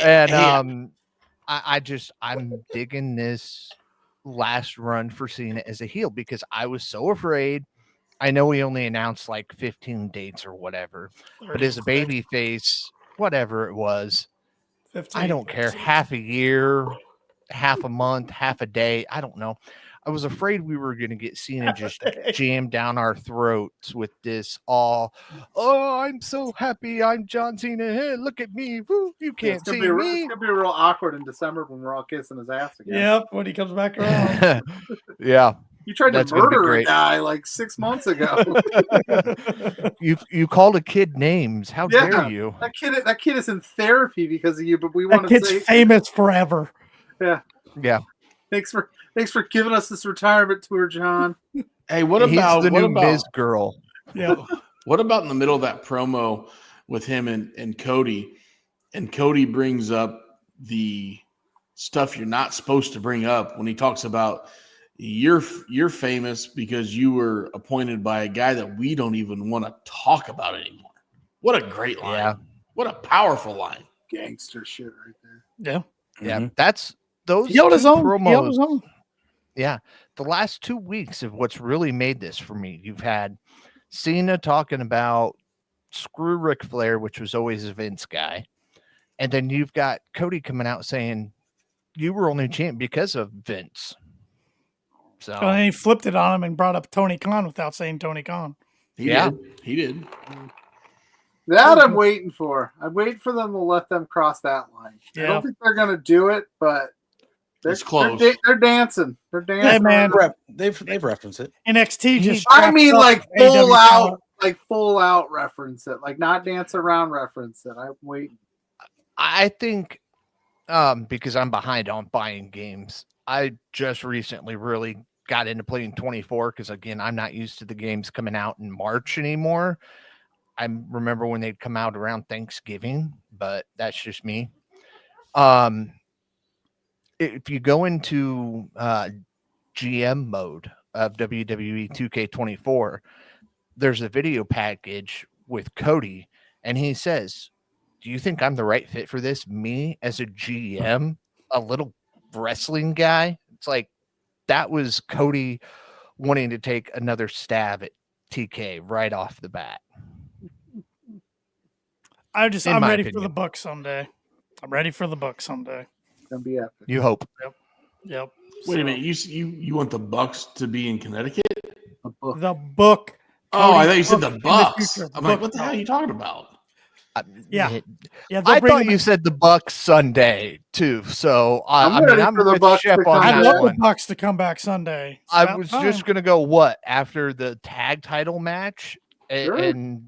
And I'm digging this last run for Cena as a heel, because I was so afraid. I know he only announced like 15 dates or whatever, but as a baby face, whatever it was, 15. I don't care. Half a year, half a month, half a day. I don't know. I was afraid we were going to get Cena just jammed down our throats with this oh, I'm so happy I'm John Cena. Hey, look at me. Woo, you can't see me. It's gonna be real awkward in December when we're all kissing his ass again. Yep, when he comes back around. Yeah. You tried That's to gonna be murder a great. guy like 6 months ago. You called a kid names. How Yeah. dare you? That kid is in therapy because of you, but we That want to kid's say famous forever. Yeah. thanks for giving us this retirement tour, John. Hey, what He's about the what new about Miz girl? Yeah. what about in the middle of that promo with him and Cody? And Cody brings up the stuff you're not supposed to bring up when he talks about you're famous because you were appointed by a guy that we don't even want to talk about anymore. What a great line. Yeah. What a powerful line. Gangster shit right there. Yeah. Yeah. Mhm. That's those He held his two own. He held promos. his own. Yeah. The last 2 weeks of what's really made this for me. You've had Cena talking about screw Ric Flair, which was always a Vince guy. And then you've got Cody coming out saying you were only champ because of Vince. So And then he flipped it on him and brought up Tony Khan without saying Tony Khan. He Yeah. did. He did. That I'm waiting for. I'm waiting for them to let them cross that line. I Yeah. don't think they're gonna do it, but It's close. They're dancing. They're dancing. Hey, man. around. They've referenced it. NXT just. I mean, like strapped up full AEW out, talent. like full out reference it, like not dance around reference it. I'm waiting. I think because I'm behind on buying games, I just recently really got into playing 24 because, again, I'm not used to the games coming out in March anymore. I remember when they'd come out around Thanksgiving, but that's just me. If you go into GM mode of WWE 2K24, there's a video package with Cody, and he says, "Do you think I'm the right fit for this? Me as a GM, a little wrestling guy?" It's like that was Cody wanting to take another stab at TK right off the bat. I'm my ready for opinion. the book someday. I'm ready for the book someday. It's gonna be epic. You hope. Yep. Wait a minute. You want the Bucks to be in Connecticut? The book. Oh, I Cody thought you said book the in Bucks. future. I'm like, Book, what the hell are no. you talking about? Yeah. Yeah, I bring thought him you in. said the Bucks Sunday too. So I'm ready for the with Bucks to Shep come on I'd that love one. the Bucks to come back Sunday. It's I about was time. just gonna go what after the tag title match Sure. and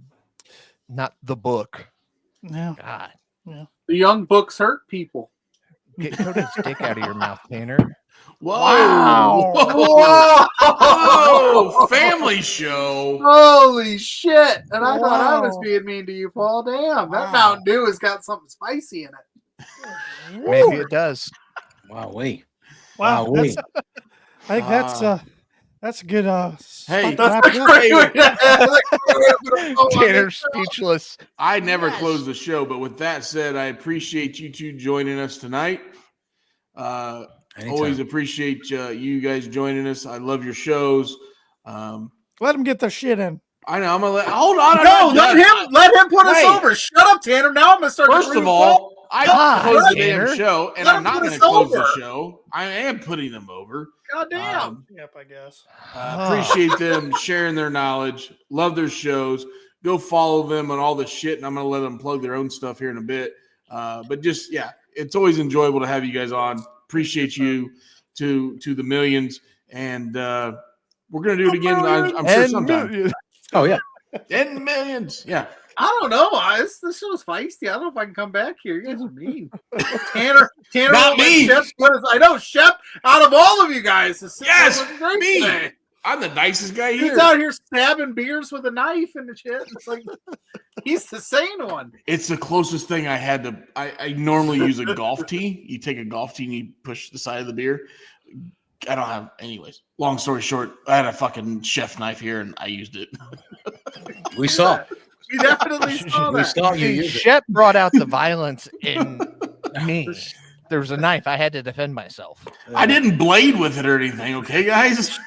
not the book. Yeah. God, The young Bucks hurt people. get Cody's dick out of your mouth, Tanner. Whoa! Wow. Whoa! Whoa! Whoa! Family show. Holy shit! And I thought I was Wow. being mean to you, Paul. Damn, that Wow. Mountain Dew has got something spicy in it. Maybe it does. Wow, wait. Wow. Wow, wait. I think that's a good Hey, spot to wrap it up. Tanner's speechless. I never close the show, but with that said, I appreciate you two joining us tonight. Always appreciate you guys joining us. I love your shows. Let them get their shit in. I know. I'm gonna hold on. I'm No, not done. let him put us Wait. over. Shut up, Tanner. Now I'm gonna start. First of all, I God, close the Tanner. damn show, and Let I'm him not put going to us close the over. show. I am putting them over. God damn. Yep, I guess. Appreciate them sharing their knowledge. Love their shows. Go follow them on all the shit, and I'm going to let them plug their own stuff here in a bit. But just, yeah, it's always enjoyable to have you guys on. Appreciate you to the millions, and we're going to do it again, I'm sure, sometime. Oh, yeah. In the millions. Yeah. I don't know. This show's feisty. I don't know if I can come back here. You guys are mean. Tanner. Not me. I know Shep. Out of all of you guys, Yes, great me. today. I'm the nicest guy He's here. out here stabbing beers with a knife and the shit. It's like he's the sane one. It's the closest thing I had to. I normally use a golf tee. You take a golf tee and you push the side of the beer. I don't have. Anyways, long story short, I had a fucking chef knife here and I used it. We saw. You definitely saw We that. saw you See, use it. Shep brought out the violence in me. There was a knife. I had to defend myself. I didn't blade with it or anything. Okay, guys.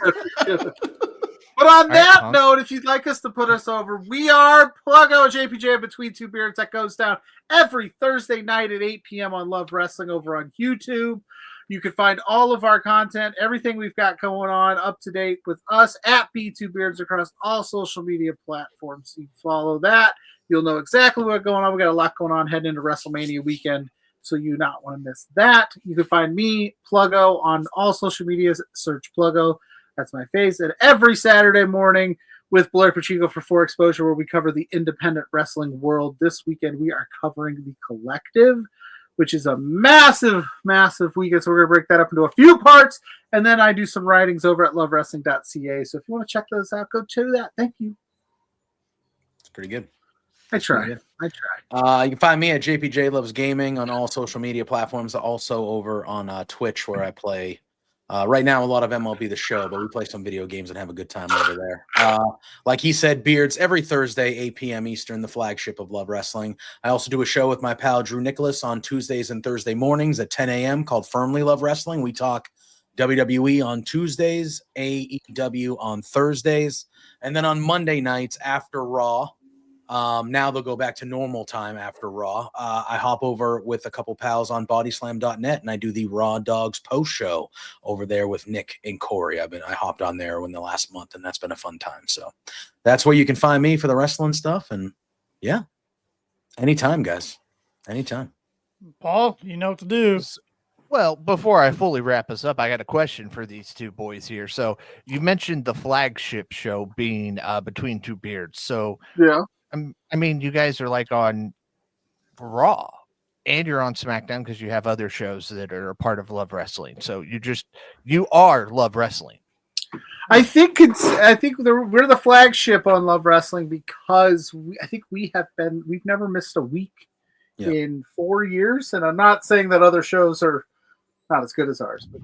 But on right, that Tom. note, if you'd like us to put us over, we are Pluggo JPJ Between Two Beards. That goes down every Thursday night at 8 p.m. on Love Wrestling over on YouTube. You can find all of our content, everything we've got going on, up to date with us at B2 Beards across all social media platforms. You follow that, you'll know exactly what's going on. We got a lot going on heading into WrestleMania weekend, so you not want to miss that. You can find me, Pluggo, on all social medias. Search Pluggo. That's my face. And every Saturday morning with Blair Pacheco for 4 Exposure, where we cover the independent wrestling world. This weekend, we are covering the Collective, which is a massive, massive weekend. So we're going to break that up into a few parts. And then I do some writings over at lovewrestling.ca. So if you want to check those out, go to that. Thank you. It's pretty good. I try. Good. I try. You can find me at JPJ Loves Gaming on all social media platforms. Also over on Twitch, where I play right now a lot of MLB The Show, but we play some video games and have a good time over there. Like he said, Beards every Thursday, 8 p.m. Eastern, the flagship of Love Wrestling. I also do a show with my pal Drew Nicholas on Tuesdays and Thursday mornings at 10 a.m. called Firmly Love Wrestling. We talk WWE on Tuesdays, AEW on Thursdays, and then on Monday nights after Raw. Now they'll go back to normal time after Raw. I hop over with a couple pals on bodyslam.net and I do the Raw Dogs post show over there with Nick and Corey. I hopped on there in the last month and that's been a fun time. So that's where you can find me for the wrestling stuff. And yeah, anytime, guys. Anytime. Paul, you know what to do. Well, before I fully wrap us up, I got a question for these two boys here. So you mentioned the flagship show being Between Two Beards. So Yeah. I mean, you guys are like on Raw. and you're on SmackDown because you have other shows that are a part of Love Wrestling. So you are Love Wrestling. I think we're the flagship on Love Wrestling because we've never missed a week in 4 years, and I'm not saying that other shows are not as good as ours, but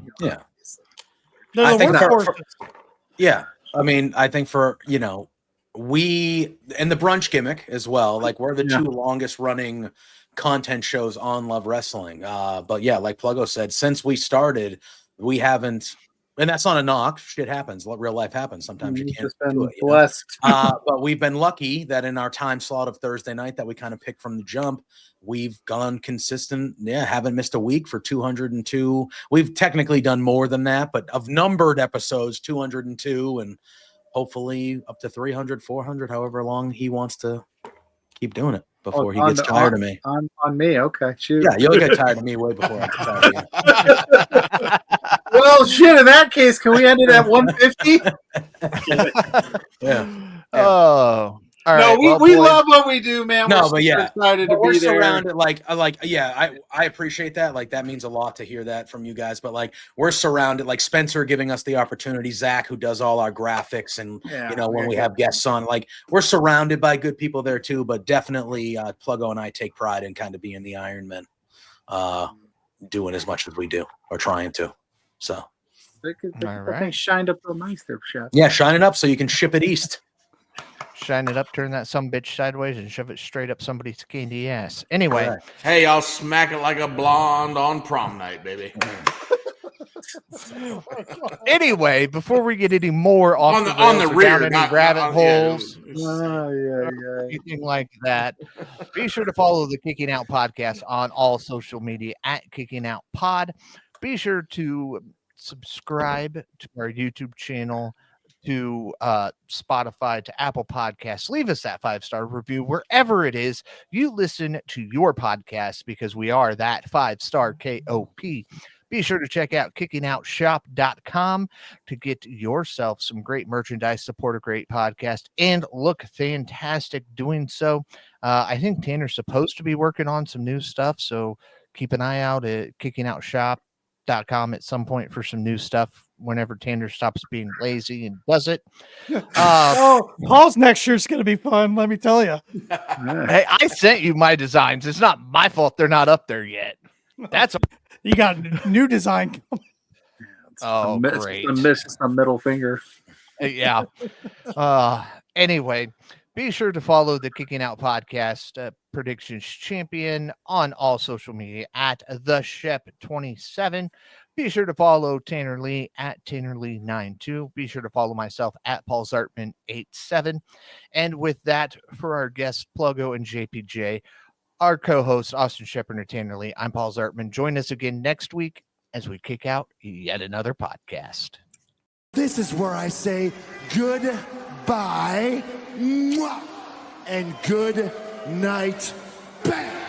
I think that. I mean, I think for we and the brunch gimmick as well. Like we're the two longest running content shows on Love Wrestling. But yeah, like Pluggo said, since we started, we haven't. And that's not a knock. Shit happens. Real life happens. Sometimes you can't just been do it. Blessed. But we've been lucky that in our time slot of Thursday night that we kind of picked from the jump, we've gone consistent. Yeah, haven't missed a week for 202. We've technically done more than that, but of numbered episodes, 202, and hopefully up to 300, 400, however long he wants to keep doing it before he gets tired of me. On me, okay. Shoot. Yeah, you'll get tired of me way before I get tired of you. Well, shit, in that case, can we end it at 150? Yeah. Oh, all right. No, we love what we do, man. No, we're but yeah, excited to we're be there. surrounded. I appreciate that. Like that means a lot to hear that from you guys. But like we're surrounded. Like Spencer giving us the opportunity, Zach who does all our graphics, and when we have guests on, like we're surrounded by good people there too. But definitely, Pluggo and I take pride in kind of being the Iron Men, doing as much as we do or trying to. So, Thing shined up real nice there, Shep. Yeah, shine it up so you can ship it east. Shine it up, turn that sumbitch sideways, and shove it straight up somebody's candy ass. Anyway. Right. Hey, I'll smack it like a blonde on prom night, baby. Anyway, before we get any more off on the rear, down any rabbit holes, anything like that, be sure to follow the Kicking Out Podcast on all social media at Kicking Out Pod. Be sure to subscribe to our YouTube channel, to Spotify, to Apple Podcasts. Leave us that 5-star review wherever it is you listen to your podcast, because we are that 5-star KOP. Be sure to check out kickingOutShop.com to get yourself some great merchandise, support a great podcast, and look fantastic doing so. I think Tanner's supposed to be working on some new stuff, so keep an eye out at kickingOutShop.com at some point for some new stuff whenever Tanner stops being lazy and does it. Paul's next year's going to be fun, let me tell you. Hey, I sent you my designs. It's not my fault they're not up there yet. You got a new design coming. Great. It's a middle finger. Yeah. Anyway, be sure to follow the Kicking Out Podcast Predictions Champion on all social media at the Shep27. Be sure to follow Tanner Lee at TannerLee92. Be sure to follow myself at Paul Zartman87. And with that, for our guests, Pluggo and JPJ, our co-host, Austin Shepard and Tanner Lee, I'm Paul Zartman. Join us again next week as we kick out yet another podcast. This is where I say goodbye and good night. Bang!